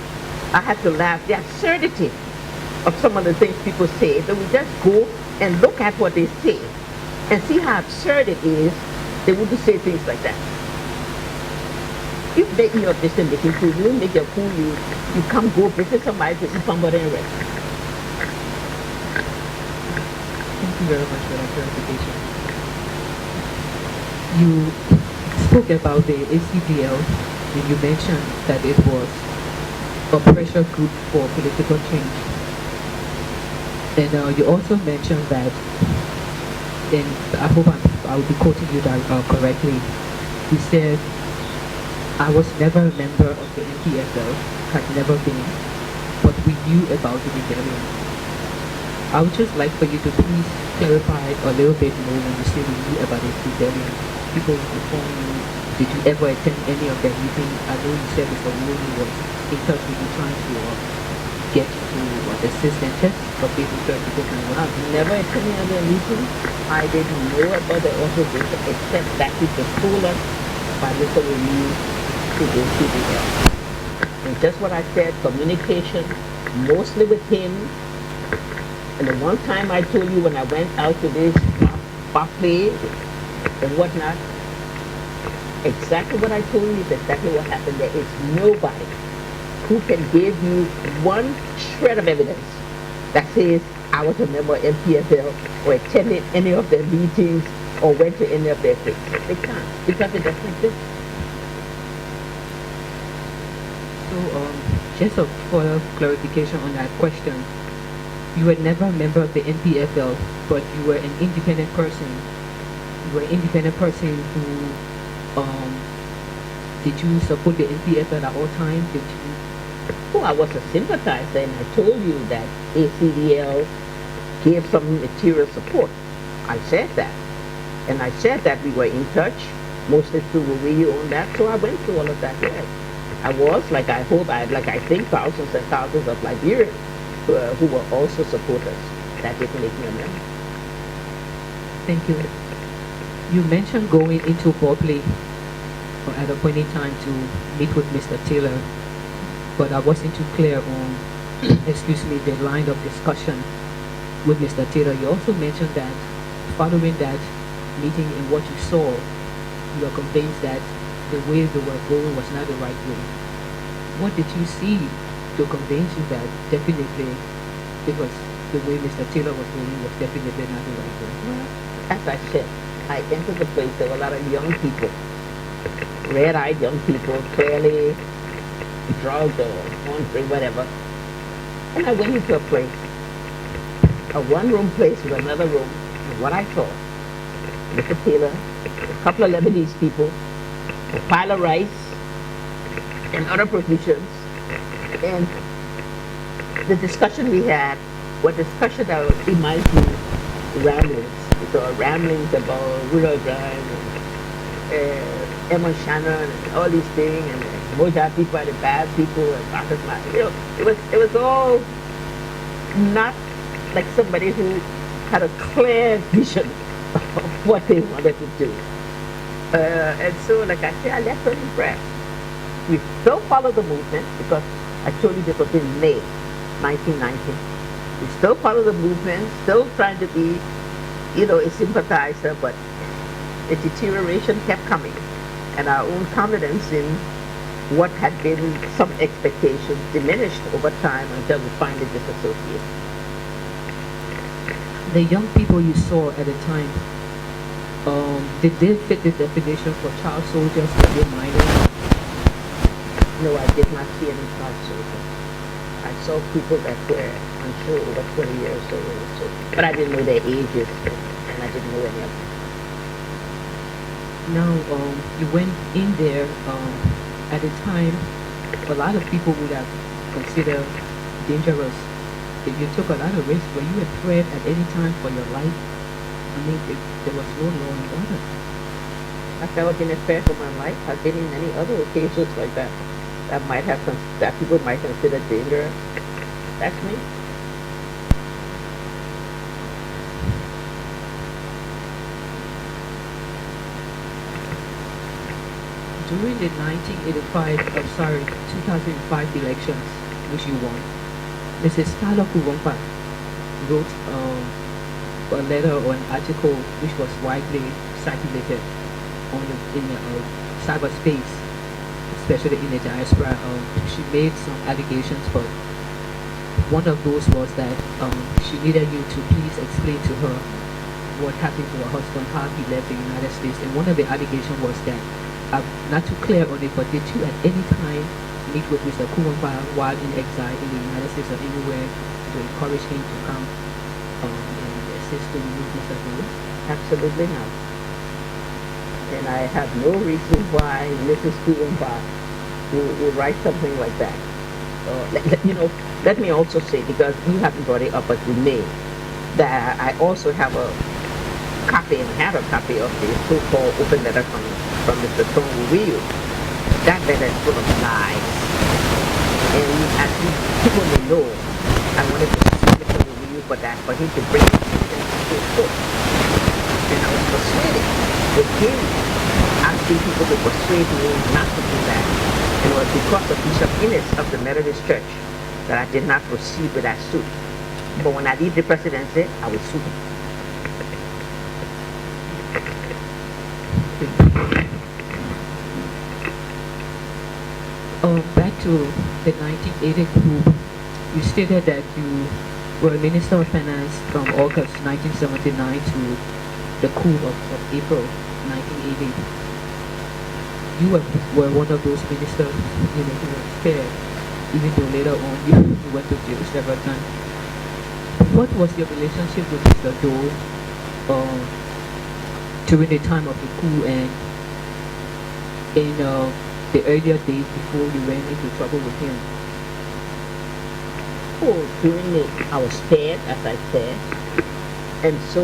I had to laugh. The absurdity of some of the things people say. That we just go and look at what they say and see how absurd it is. They wouldn't say things like that. You make your decision making food. You make your food. You come go visit somebody to eat palm butter and rice. Thank you very much for that clarification. You spoke about the ACDL and you mentioned that it was a pressure group for political change. And you also mentioned that, and I hope I'll be quoting you that correctly, you said, I was never a member of the NPFL, had never been, but we knew about the rebellion. I would just like for you to please clarify a little bit more when you say we knew about the rebellion. People inform you, did you ever attend any of their meetings? I know you said Mr. Willie was in touch with you trying to get you to assist and test, but people try to go and I've never attended any of their meetings. I didn't know about the organization except that it was told us by Mr. Willie to go to the help. And just what I said, communication, mostly with him. And the one time I told you when I went out to this buffet and whatnot, exactly what I told you is exactly what happened. There is nobody who can give you one shred of evidence that says I was a member of NPFL or attended any of their meetings or went to any of their things. They can't because it doesn't exist. So, just a further clarification on that question. You were never a member of the NPFL, but you were an independent person. You were an independent person who, did you support the NPFL at all times? Did you? Oh, I was a sympathizer, and I told you that ACDL gave some material support. I said that. And I said that we were in touch, mostly through Marie on that, so I went through all of that, yes. I was, like I think thousands and thousands of Liberians who were also supporters. That didn't make me a member. Thank you. You mentioned going into Berkeley at a point in time to meet with Mr. Taylor, but I wasn't too clear on, excuse me, the line of discussion with Mr. Taylor. You also mentioned that following that meeting and what you saw, you were convinced that the way they were going was not the right way. What did you see to convince you that definitely it was the way Mr. Taylor was going was definitely not the right way? Well, as I said, I entered the place, there were a lot of young people, red-eyed young people, clearly drugged or hungry, whatever. And I went into a place, a one-room place with another room, and what I saw, Mr. Taylor, a couple of Lebanese people, a pile of rice, and other provisions. And the discussion we had was discussion that reminds me of ramblings. So ramblings about Rudolph Grimes and Emma Shannon and all these things, and Moja people are the bad people, and Marcus Martin. You know, it was all not like somebody who had a clear vision of what they wanted to do. And so, like I said, I left her impressed. We still follow the movement because I told you this was in May 1990. We still follow the movement, still trying to be, you know, a sympathizer, but the deterioration kept coming, and our own confidence in what had been some expectations diminished over time until we finally disassociated. The young people you saw at the time, did they fit the definition for child soldiers that they minors? No, I did not see any child soldiers. I saw people that were, I'm sure, over 20 years old, so, but I didn't know their ages, and I didn't know any of them. Now, you went in there, at the time, a lot of people would have considered dangerous. If you took a lot of risks, were you afraid at any time for your life? I mean, if there was no law and order. I've never been afraid for my life. I've been in many other occasions like that. That people might consider dangerous. That's me. during the 2005 elections, which you won, Mrs. Stella Kurumpa wrote a letter or an article which was widely circulated in cyberspace, especially in the diaspora. She made some allegations, but one of those was that she needed you to please explain to her what happened to her husband, how he left the United States. And one of the allegations was that, not too clear on it, but did you at any time meet with Mr. Kurumpa while in exile in the United States or anywhere to encourage him to come and assist to remove Mr. Doe? Absolutely not. And I have no reason why Mrs. Kurumpa would write something like that. Let me also say, because you haven't brought it up, but we may, that I also have a copy and had a copy of the so-called open letter from Mr. Tongu Wiyu. That letter is full of lies. And as people may know, I wanted to see Mr. Wiyu for him to bring it to court. And I was persuaded with him asking people to persuade me not to do that. And it was because of Bishop Innes of the Methodist Church that I did not proceed with that suit. But when I leave the presidency, I will sue him. Back to the 1980 coup, you stated that you were a Minister of Finance from August 1979 to the coup of April 1980. You were one of those ministers, who were spared, even though later on you went to jail several times. What was your relationship with Mr. Doe during the time of the coup and in the earlier days before you ran into trouble with him? I was spared, as I said, and so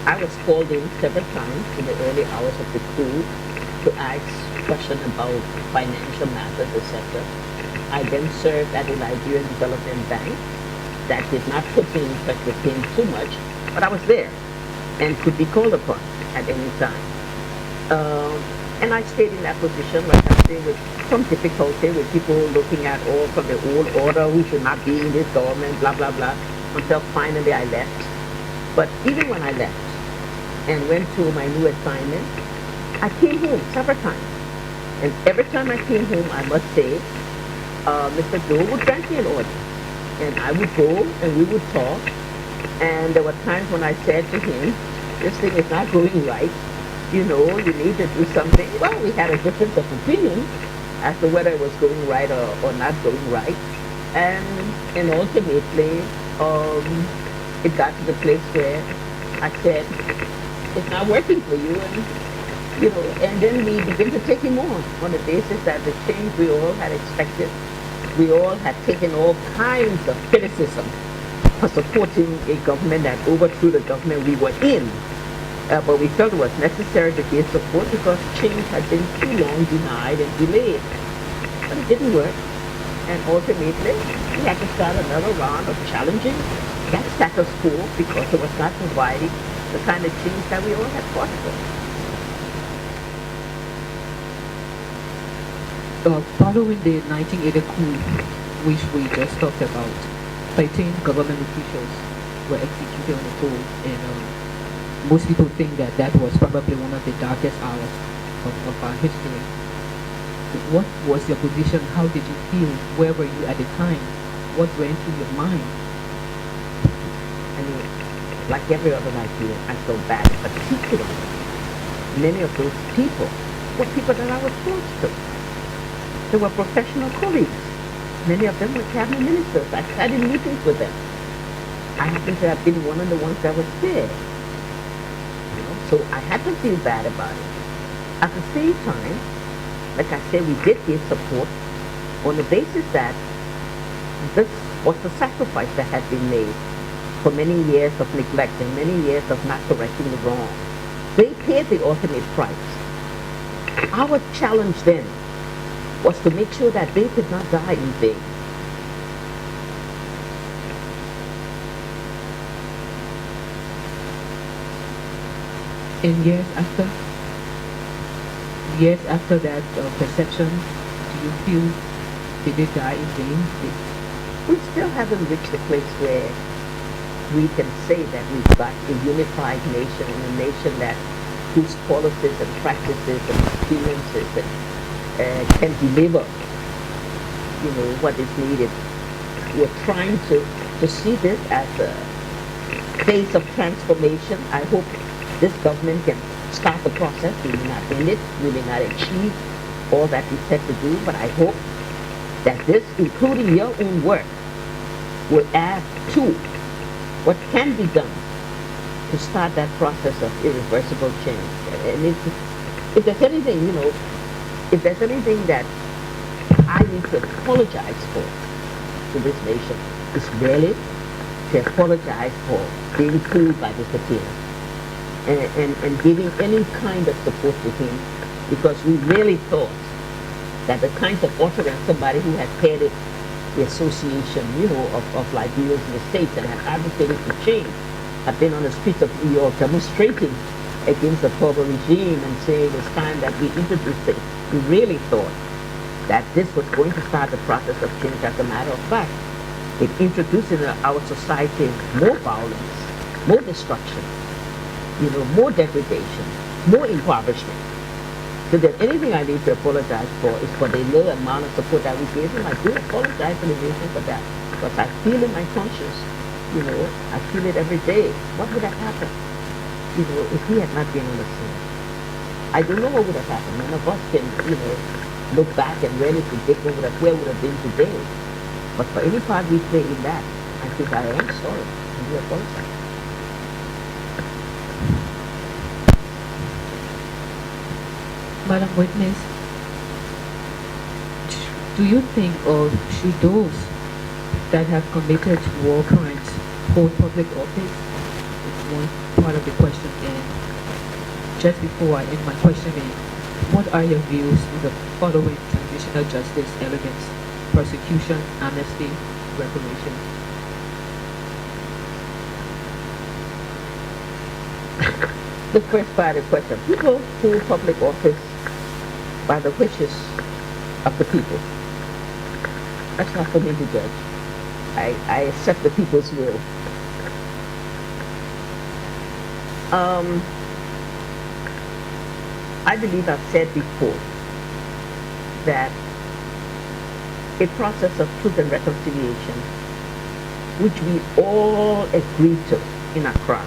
I was called in several times in the early hours of the coup to ask questions about financial matters, etc. I then served at the Nigerian Development Bank. That did not put me in touch with him too much, but I was there and could be called upon at any time. And I stayed in that position, like I say, with some difficulty, with people looking at all from the old order who should not be in this government, blah, blah, blah, until finally I left. But even when I left and went to my new assignment, I came home several times. And every time I came home, I must say, Mr. Doe would grant me an order. And I would go and we would talk. And there were times when I said to him, this thing is not going right. You need to do something. Well, we had a difference of opinion as to whether it was going right or not going right. And ultimately, it got to the place where I said, it's not working for you. And then we began to take him on the basis that the change we all had expected. We all had taken all kinds of criticism for supporting a government that overthrew the government we were in. But we felt it was necessary to give support because change had been too long denied and delayed. But it didn't work. And ultimately, we had to start another round of challenging that status quo because it was not providing the kind of change that we all had fought for. Following the 1980 coup, which we just talked about, 13 government officials were executed on the coup, and most people think that was probably one of the darkest hours of our history. What was your position? How did you feel? Where were you at the time? What went through your mind? I mean, like every other Nigerian, I felt bad. Particularly, many of those people were people that I was close to. They were professional colleagues. Many of them were cabinet ministers. I sat in meetings with them. I happen to have been one of the ones that was there. So I had to feel bad about it. At the same time, like I said, we did give support on the basis that this was the sacrifice that had been made for many years of neglect and many years of not correcting the wrong. They paid the ultimate price. Our challenge then was to make sure that they could not die in vain. In years after, years after that perception, do you feel did it die in vain? We still haven't reached the place where we can say that we've got a unified nation and a nation that whose policies and practices and experiences can deliver, what is needed. We're trying to see this as a phase of transformation. I hope this government can start the process. We may not end it, we may not achieve all that we set to do, but I hope that this, including your own work, will add to what can be done to start that process of irreversible change. And if there's anything, if there's anything that I need to apologize for to this nation, it's really to apologize for being fooled by Mr. Taylor and giving any kind of support to him, because we really thought that the kinds of utterance somebody who had headed the association, of Liberians in the States and had advocated for change, had been on the streets of New York demonstrating against the Toba regime and saying it's time that we introduce things. We really thought that this was going to start the process of change. As a matter of fact, it introduced in our society more violence, more destruction, more degradation, more impoverishment. So that anything I need to apologize for is for the little amount of support that we gave him. I do apologize to the nation for that, because I feel in my conscience, I feel it every day. What would have happened, if he had not been on the scene? I don't know what would have happened. None of us can, look back and really predict where would have been today. But for any part we play in that, I think I am sorry, and we apologize. Madam Witness, do you think, or should those that have committed war crimes hold public office? It's one part of the question. And just before I end my questioning, what are your views on the following transitional justice elements: persecution, amnesty, reparation? The first part of the question: people hold public office by the wishes of the people. That's not for me to judge. I accept the people's will. I believe I've said before that a process of truth and reconciliation, which we all agree to in Accra,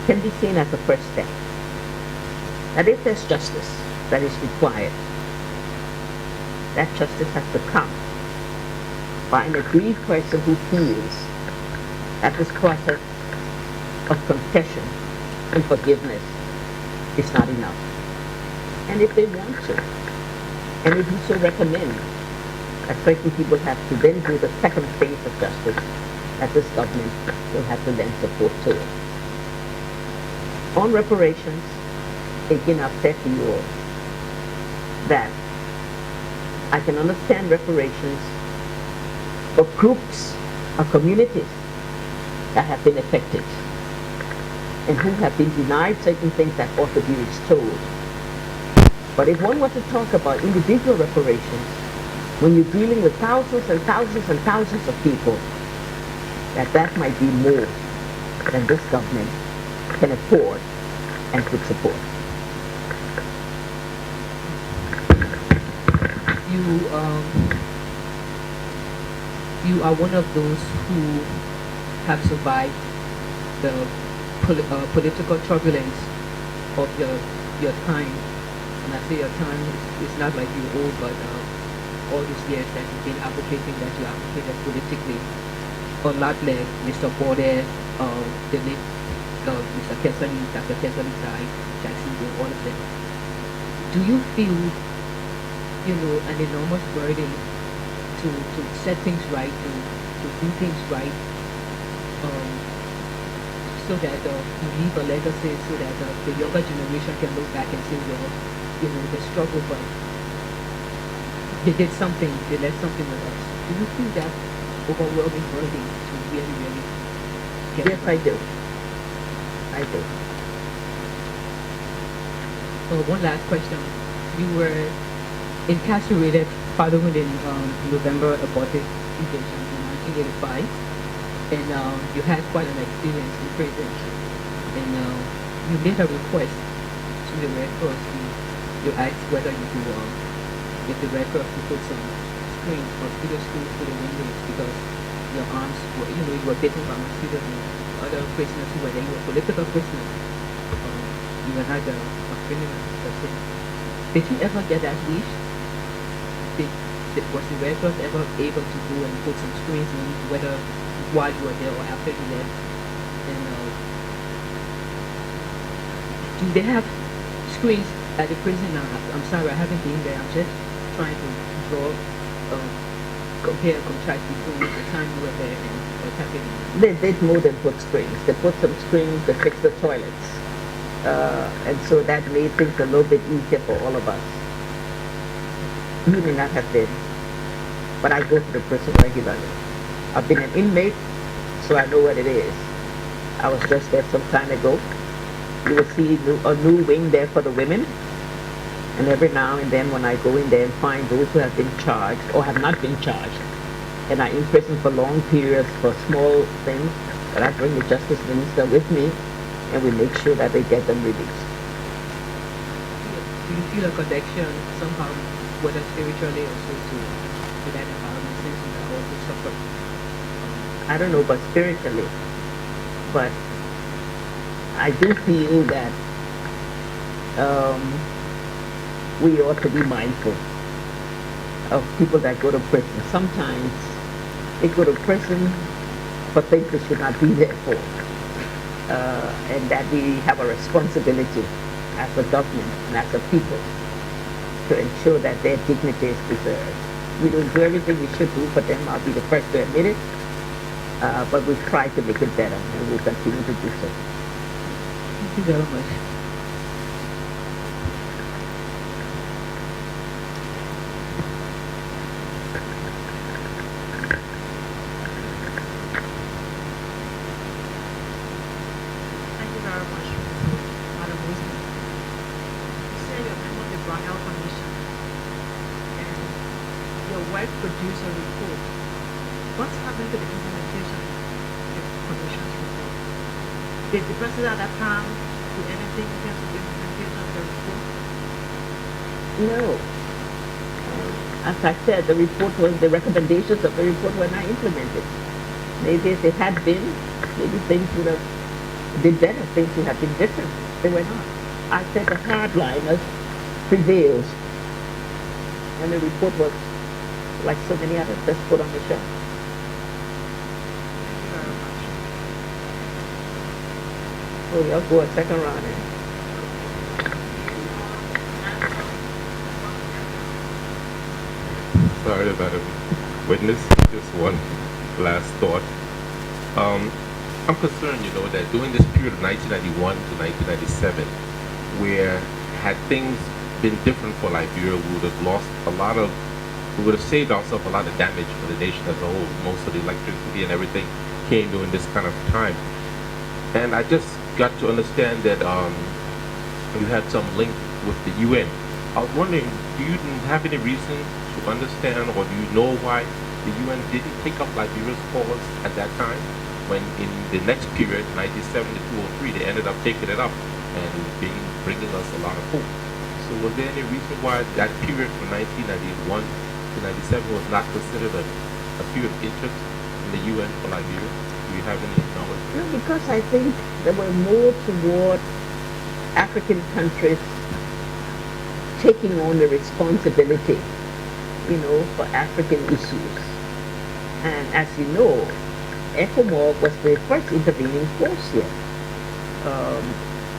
can be seen as a first step. That if there's justice that is required, that justice has to come by an aggrieved person who feels that this process of confession and forgiveness is not enough. And if they want to, and if you so recommend, that certain people have to then do the second phase of justice, that this government will have to lend support to it. On reparations, again, I've said to you all that I can understand reparations for groups or communities that have been affected and who have been denied certain things that ought to be restored. But if one were to talk about individual reparations, when you're dealing with thousands and thousands and thousands of people, that might be more than this government can afford and could support. You are one of those who have survived the political turbulence of your time. And I say your time, it's not like you're old, but all these years that you've been advocating, that you advocated politically. A lot like Mr. Bode, the late Mr. Kesali, Dr. Kesali died, Jackson, all of them. Do you feel, an enormous burden to set things right, to do things right, so that you leave a legacy, so that the younger generation can look back and say, well, the struggle, but they did something, they left something with us. Do you feel that overwhelming burden to really, really get Yes, I do. I do. One last question. You were incarcerated following the November aborted invasion in 1985, and you had quite an experience in prison. And you made a request to the Red Cross. You asked whether you could get the Red Cross to put some screens, mosquito screens to the windows because your arms were, you were bitten by mosquitoes and other prisoners who were there, you were political prisoners. You were not a criminal per se. Did you ever get that wish? Was the Red Cross ever able to go and put some screens in, whether while you were there or after you left? And do they have screens at the prison now? I'm sorry, I haven't been there. I'm just trying to draw, compare, contrast between the time you were there and what's happening now. They did more than put screens. They put some screens, they fixed the toilets. And so that made things a little bit easier for all of us. You may not have been, but I go to the prison regularly. I've been an inmate, so I know what it is. I was just there some time ago. You will see a new wing there for the women. And every now and then when I go in there and find those who have been charged or have not been charged and are in prison for long periods for small things, that I bring the justice minister with me and we make sure that they get them released. Do you feel a connection somehow, whether spiritually or so, to that environment since you have also suffered? I don't know about spiritually, but I do feel that we ought to be mindful of people that go to prison. Sometimes they go to prison for things they should not be there for. And that we have a responsibility as a government and as a people to ensure that their dignity is preserved. We don't do everything we should do for them. I'll be the first to admit it. But we've tried to make it better and we'll continue to do so. Thank you very much. Thank you very much, Madam Wisdom. You say you're a member of the Brown Commission and your wife produced a report. What's happened to the implementation of the Commission's report? Did the president at that time do anything in terms of the implementation of the report? No. As I said, the recommendations of the report were not implemented. Maybe if it had been, maybe things would have been better, things would have been different. They were not. I said the hardliners prevailed. And the report was, like so many others, just put on the shelf. Thank you very much. So we'll go a second round. Sorry, Madam Witness. Just one last thought. I'm concerned, that during this period of 1991 to 1997, where had things been different for Liberia, we would have saved ourselves a lot of damage for the nation as a whole. Most of the electricity and everything came during this kind of time. And I just got to understand that you had some link with the UN. I was wondering, do you have any reason to understand, or do you know why the UN didn't take up Liberia's cause at that time, when in the next period, 97 to 203, they ended up taking it up and bringing us a lot of hope? So was there any reason why that period from 1991 to 97 was not considered a period of interest in the UN for Liberia? Do you have any knowledge? No, because I think there were more toward African countries taking on the responsibility, for African issues. And as you know, ECOMOG was the first intervening force here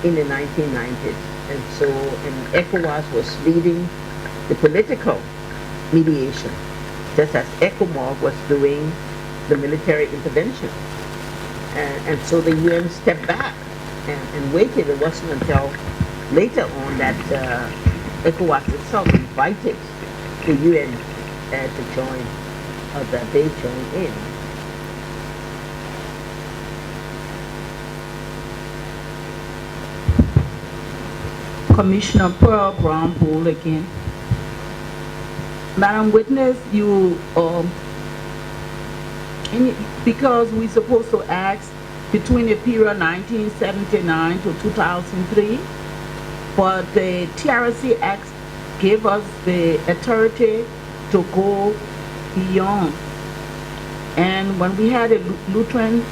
in the 1990s. And so, ECOWAS was leading the political mediation, just as ECOMOG was doing the military intervention. And so the UN stepped back and waited. It wasn't until later on that ECOWAS itself invited the UN to join, or that they joined in. Commissioner Pearl Brown Bull again. Madam Witness, because we're supposed to ask between the period 1979 to 2003, but the TRC Act gave us the authority to go beyond. And when we had a Lutheran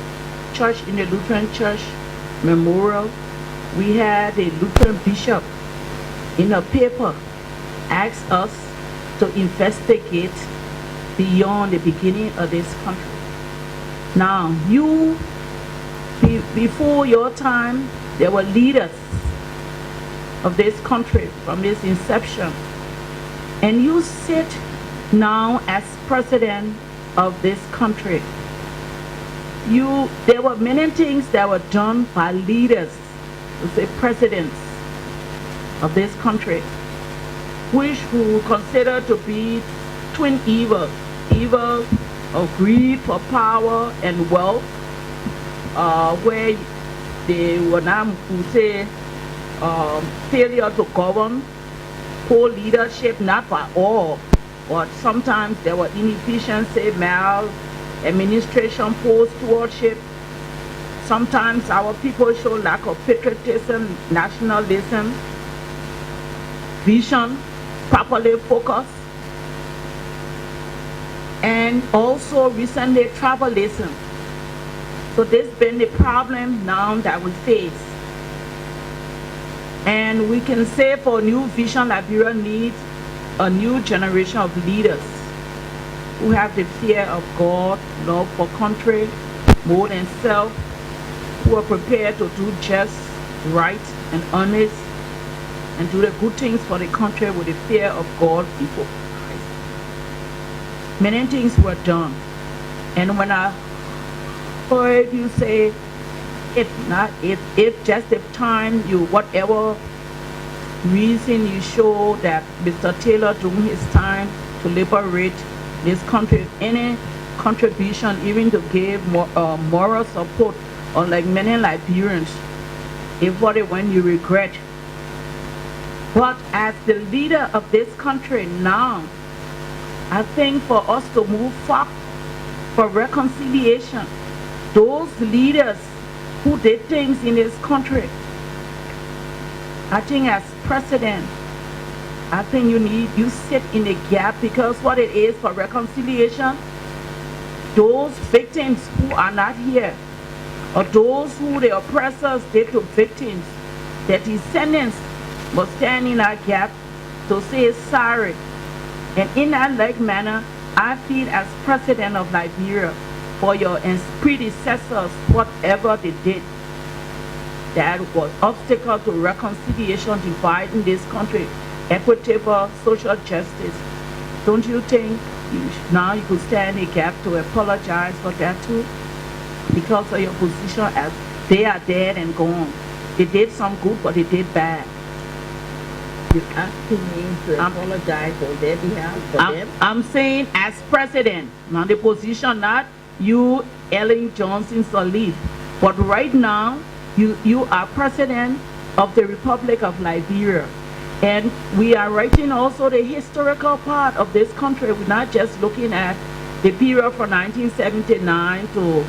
church, in the Lutheran Church Memorial, we had a Lutheran bishop in a paper asked us to investigate beyond the beginning of this country. Now, before your time, there were leaders of this country from its inception. And you sit now as president of this country. There were many things that were done by leaders, the presidents of this country, which we consider to be twin evils. Evil of greed for power and wealth, where they were not, say, failure to govern, poor leadership, not by all, but sometimes there were inefficiency, maladministration, poor stewardship. Sometimes our people show lack of patriotism, nationalism, vision, properly focused, and also recently tribalism. So this has been the problem now that we face. And we can say for new vision, Liberia needs a new generation of leaders who have the fear of God, love for country, more than self, who are prepared to do just, right, and honest, and do the good things for the country with the fear of God before Christ. Many things were done. And when I heard you say, if just the time whatever reason you show that Mr. Taylor during his time to liberate this country, any contribution, even to give moral support, or like many Liberians, if what it when you regret. But as the leader of this country now, I think for us to move forward for reconciliation, those leaders who did things in this country, I think as president, I think you sit in a gap, because what it is for reconciliation, those victims who are not here, or those who the oppressors did to victims, their descendants must stand in that gap to say sorry. And in that like manner, I feel as president of Liberia, for your predecessors, whatever they did, that was obstacle to reconciliation, dividing this country, equitable social justice. Don't you think now you could stand in a gap to apologize for that too? Because of your position as they are dead and gone. They did some good, but they did bad. You're asking me to apologize on their behalf for them? I'm saying as president, not the position, not you, Ellen Johnson Sirleaf, but right now, you are president of the Republic of Liberia. And we are writing also the historical part of this country. We're not just looking at the period from 1979 to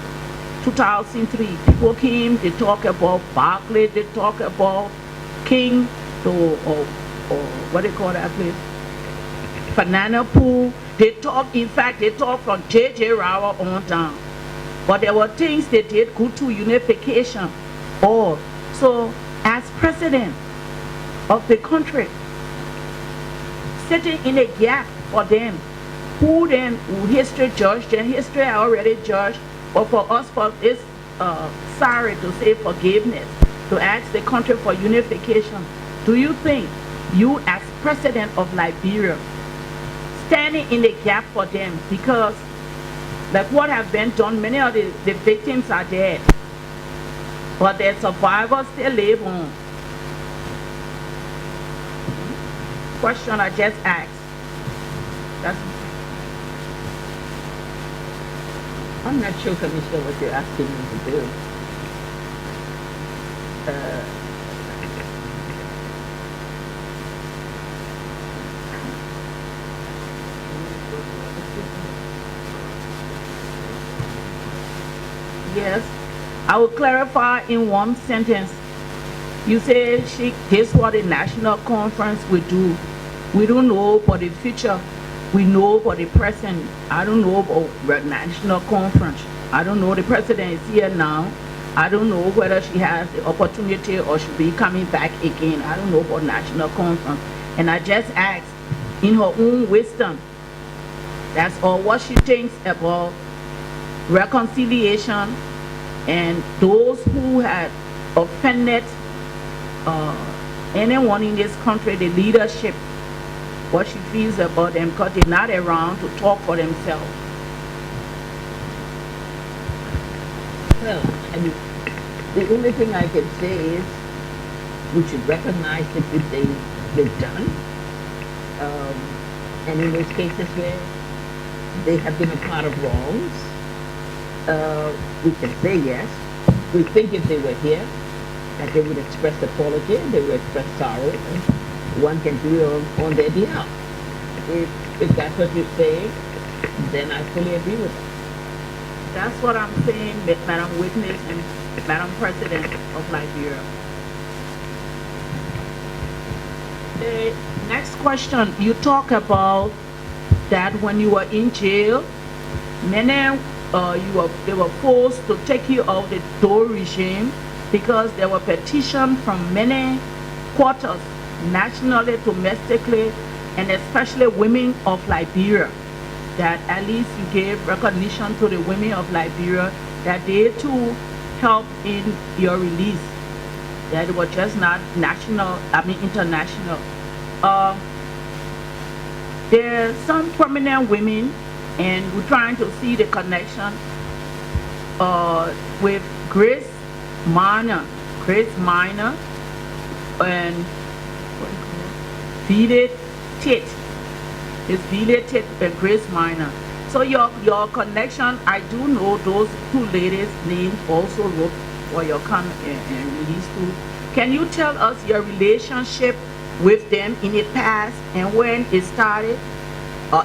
2003. People came, they talk about Barclay, they talk about King, or what do you call that place? Banana Pool. They talk, in fact, they talk from J.J. Rao on down. But there were things they did good to unification. So, as president of the country, sitting in a gap for them, who history judged, and history already judged, but for us, for this sorry to say forgiveness, to ask the country for unification, do you think you as president of Liberia, standing in the gap for them, because like what have been done, many of the victims are dead, but their survivors still live on. Question I just asked. I'm not sure, Commissioner, what you're asking me to do. Yes. I will clarify in one sentence. You say this what the national conference will do. We don't know for the future. We know for the present. I don't know about the national conference. I don't know. The president is here now. I don't know whether she has the opportunity or she'll be coming back again. I don't know about national conference. And I just asked, in her own wisdom, that's all, what she thinks about reconciliation and those who had offended anyone in this country, the leadership, what she feels about them, because they're not around to talk for themselves. Well, I mean, the only thing I can say is we should recognize the good things they've done. And in those cases where they have been a part of wrongs, we can say yes. We think if they were here, that they would express apology, they would express sorrow, and one can do it on their behalf. If that's what you say, then I fully agree with that. That's what I'm saying, Madam Witness and Madam President of Liberia. The next question, you talk about that when you were in jail, many they were forced to take you out the door regime because there were petitions from many quarters, nationally, domestically, and especially women of Liberia, that at least you gave recognition to the women of Liberia that they too helped in your release, that it was just not national, international. There are some prominent women, and we're trying to see the connection with Grace Minor, and what do you call it? Vile Tate. It's Vile Tate and Grace Minor. So your connection, I do know those two ladies' names also wrote for your comment and release too. Can you tell us your relationship with them in the past and when it started?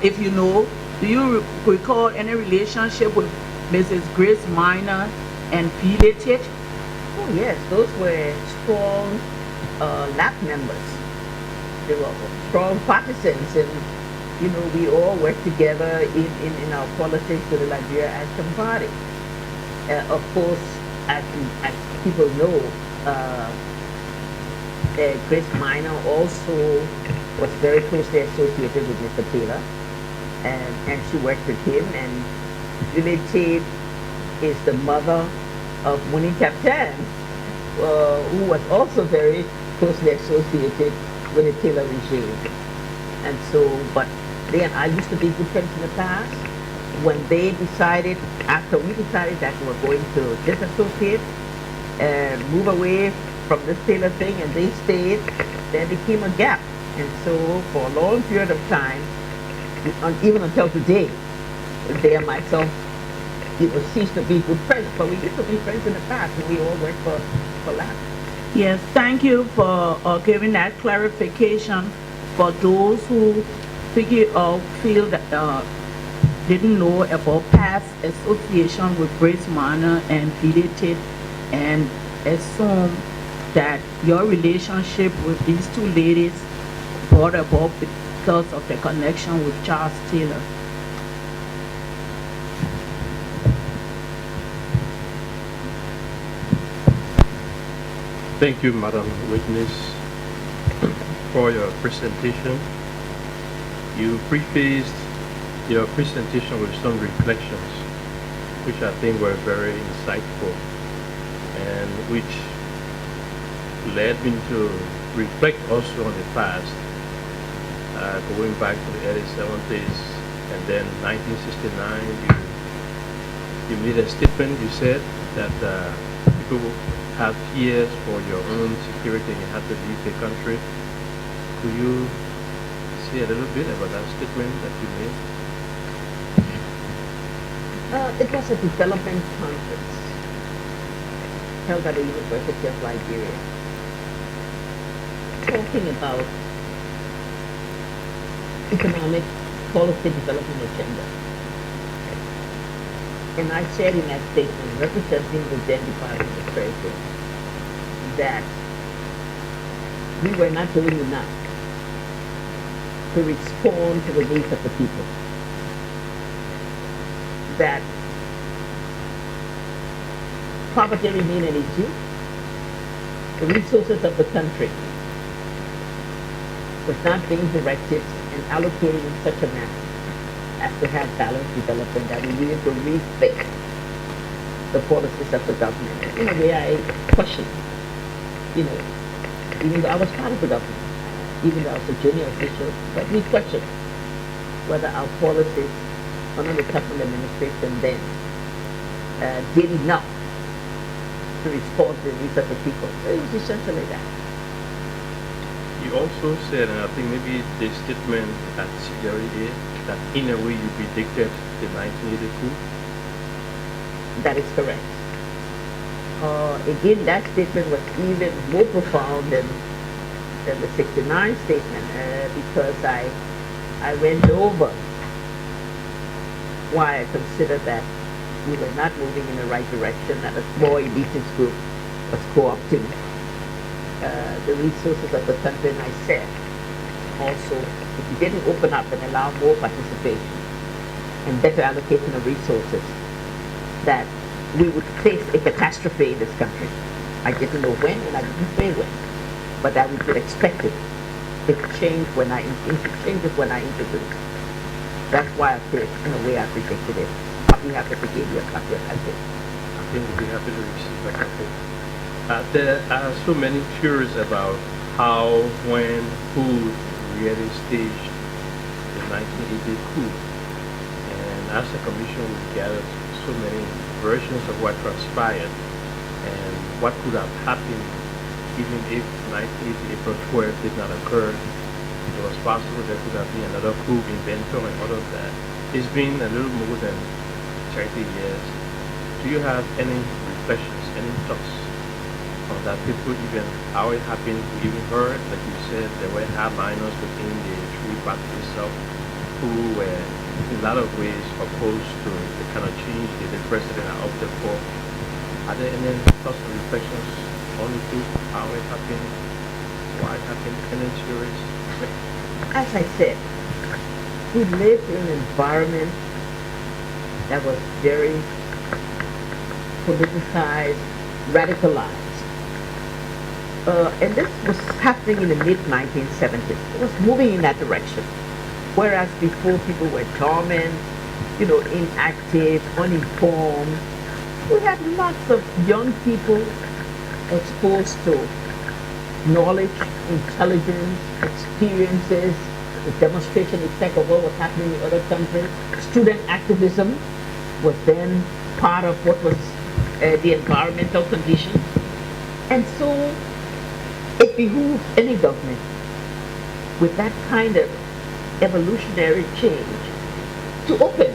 If you know, do you recall any relationship with Mrs. Grace Minor and Vile Tate? Oh yes, those were strong LAP members. They were strong partisans, and we all worked together in our politics with the Liberia Action Party. Of course, as people know, Grace Minor also was very closely associated with Mr. Taylor, and she worked with him. And Vile Tate is the mother of Winnie Captain, who was also very closely associated with the Taylor regime. And so, but they and I used to be good friends in the past. When they decided, after we decided that we were going to disassociate and move away from this Taylor thing, and they stayed, there became a gap. And so, for a long period of time, even until today, they and myself, ceased to be good friends. But we used to be friends in the past, and we all worked for LAP. Yes, thank you for giving that clarification for those who feel that didn't know about past association with Grace Minor and Vile Tate, and assume that your relationship with these two ladies brought about because of the connection with Charles Taylor. Thank you, Madam Witness, for your presentation. You prefaced your presentation with some reflections, which I think were very insightful, and which led me to reflect also on the past, going back to the early 70s, and then 1969, you made a statement. You said that people have fears for your own security and you have to leave the country. Could you say a little bit about that statement that you made? It was a development conference held at the University of Liberia, talking about economic policy development agenda. And I said in that statement, representing the then Department of Treasury, that we were not doing enough to respond to the needs of the people. That poverty remained an issue. The resources of the country was not being directed and allocated in such a manner as to have balanced development, that we needed to rethink the policies of the government. And in a way, I question, even though I was part of the government, even though I was a junior official, but we questioned whether our policies under the Tupman administration then did enough to respond to the needs of the people. So it was essentially that. You also said, and I think maybe the statement at CRA, that in a way you predicted the 1980 coup. That is correct. Again, that statement was even more profound than the 69 statement, because I went over why I considered that we were not moving in the right direction, that a small elitist group was co-opting the resources of the country. And I said also, if we didn't open up and allow more participation and better allocation of resources, that we would face a catastrophe in this country. I didn't know when, and I didn't say when, but that we could expect it. It changed when I introduced. That's why I said, in a way, I predicted it. I'll be happy to give you a copy of that book. I think we'll be happy to receive a copy. There are so many theories about how, when, who really staged the 1980 coup. And as a commission, we gathered so many versions of what transpired and what could have happened even if 1980 April 12th did not occur. It was possible there could have been another coup in Benton and all of that. It's been a little more than 30 years. Do you have any reflections, any thoughts on that? People, even how it happened, we even heard, like you said, there were hardliners within the Tree Party itself who were in a lot of ways opposed to the kind of change that the president had opted for. Are there any thoughts or reflections on the coup, how it happened, why it happened, any theories? As I said, we lived in an environment that was very politicized, radicalized. And this was happening in the mid-1970s. It was moving in that direction. Whereas before people were dormant, inactive, uninformed. We had lots of young people exposed to knowledge, intelligence, experiences, the demonstration effect of what was happening in other countries. Student activism was then part of what was the environmental conditions. And so it behooved any government with that kind of evolutionary change to open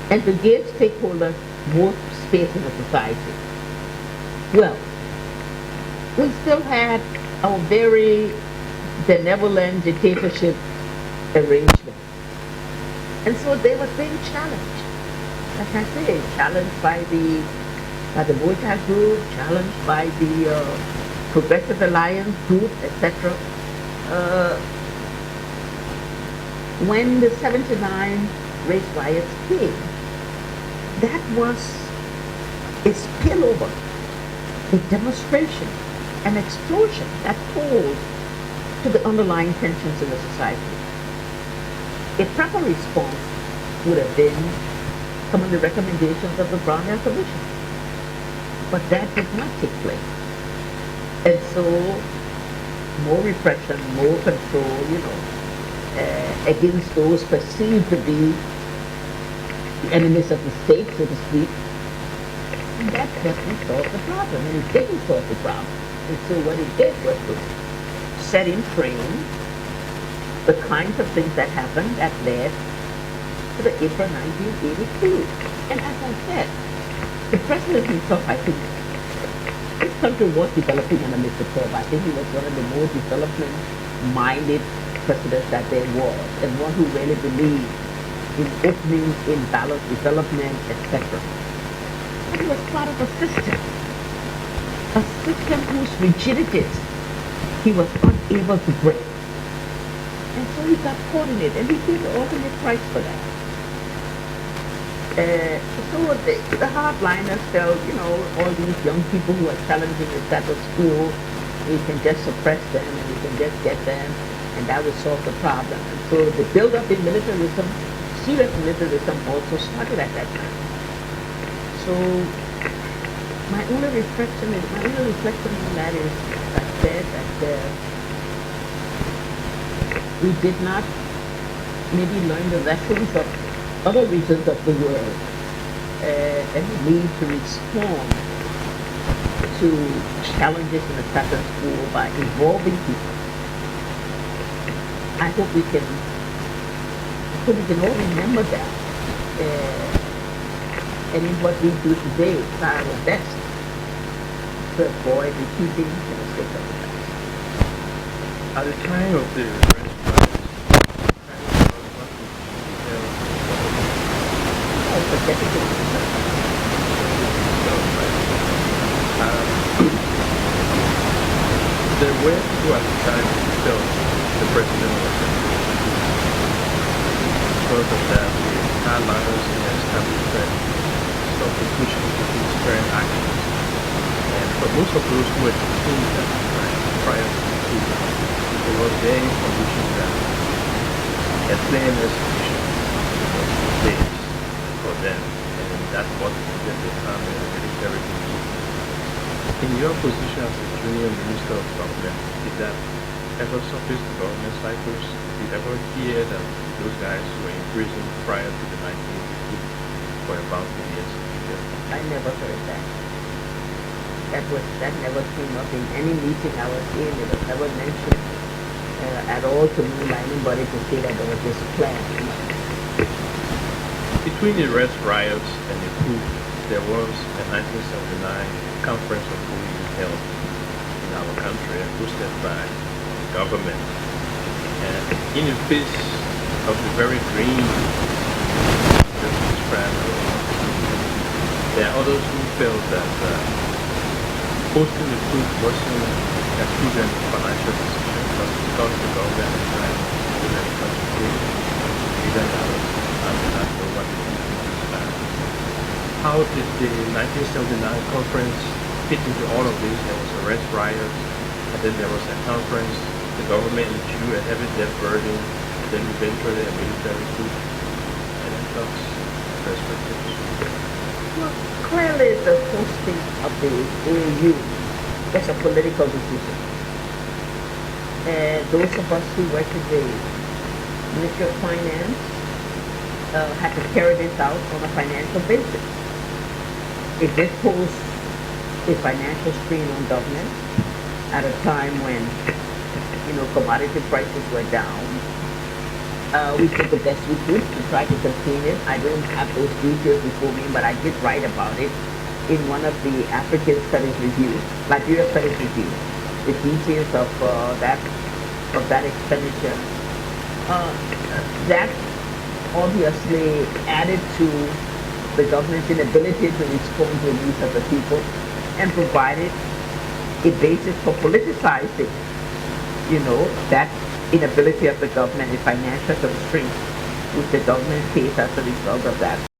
and to give stakeholders more space in the society. Well, we still had our very benevolent dictatorship arrangement. And so they were being challenged. Like I say, challenged by the boycott group, challenged by the Progressive Alliance group, etc. When the 79 race riots came, that was a spillover, a demonstration, an explosion that told to the underlying tensions in the society. A proper response would have been some of the recommendations of the Brown-Hill Commission. But that did not take place. And so, more repression, more control, against those perceived to be the enemies of the state, so to speak. And that doesn't solve the problem, and it didn't solve the problem. And so what it did was to set in frame the kinds of things that happened that led to the April 1982. And as I said, the president himself, I think, this country was developing under Mr. Thorpe. I think he was one of the more development-minded presidents that there was, and one who really believed in opening, in ballot development, etc. But he was part of a system whose rigidities he was unable to break. And so he got caught in it, and he paid the ultimate price for that. So the hardliners felt, all these young people who are challenging the status quo, we can just suppress them and we can just get them, and that would solve the problem. And so the build-up in militarism, serious militarism, also started at that time. So my only reflection on that is, I said that we did not maybe learn the lessons of other regions of the world, and the need to respond to challenges in the status quo by involving people. I hope we can all remember that, and in what we do today, try our best to avoid repeating the mistakes of the past. At the time of the arrest, there were people at the time who felt the president was because of that, the hardliners in the establishment started pushing to do certain actions. And for most of those who were detained at the time, prior to the coup, they were there in conditions that a plain execution was in place for them. And that's what they become a really terrible coup. In your position as a junior minister of government, did that ever surface the government cycles? Did you ever hear that those guys were in prison prior to the 1980 coup for about 2 years? I never heard that. That never came up in any meeting I was in. It was never mentioned at all to me by anybody to say that there was this plan. Between the arrest riots and the coup, there was a 1979 conference of police held in our country and hosted by the government. And in the face of the very dream that was described, there are others who felt that hosting the coup wasn't a prudent financial decision because the government at the time was in concentration even others and did not know what to do this time. How did the 1979 conference fit into all of this? There was arrest riots, and then there was a conference, the government drew a heavy debt burden, and then eventually a military coup, and then thoughts, perspectives. Well, clearly the hosting of the AU was a political decision. And those of us who work in the Ministry of Finance had to carry this out on a financial basis. It did pose a financial strain on government at a time when, commodity prices were down. We did the best we could to try to contain it. I don't have those details before me, but I did write about it in one of the African Studies reviews, Liberia Studies review, the details of that expenditure. That obviously added to the government's inability to respond to the needs of the people and provided a basis for politicizing, that inability of the government, the financial constraints which the government faced as a result of that.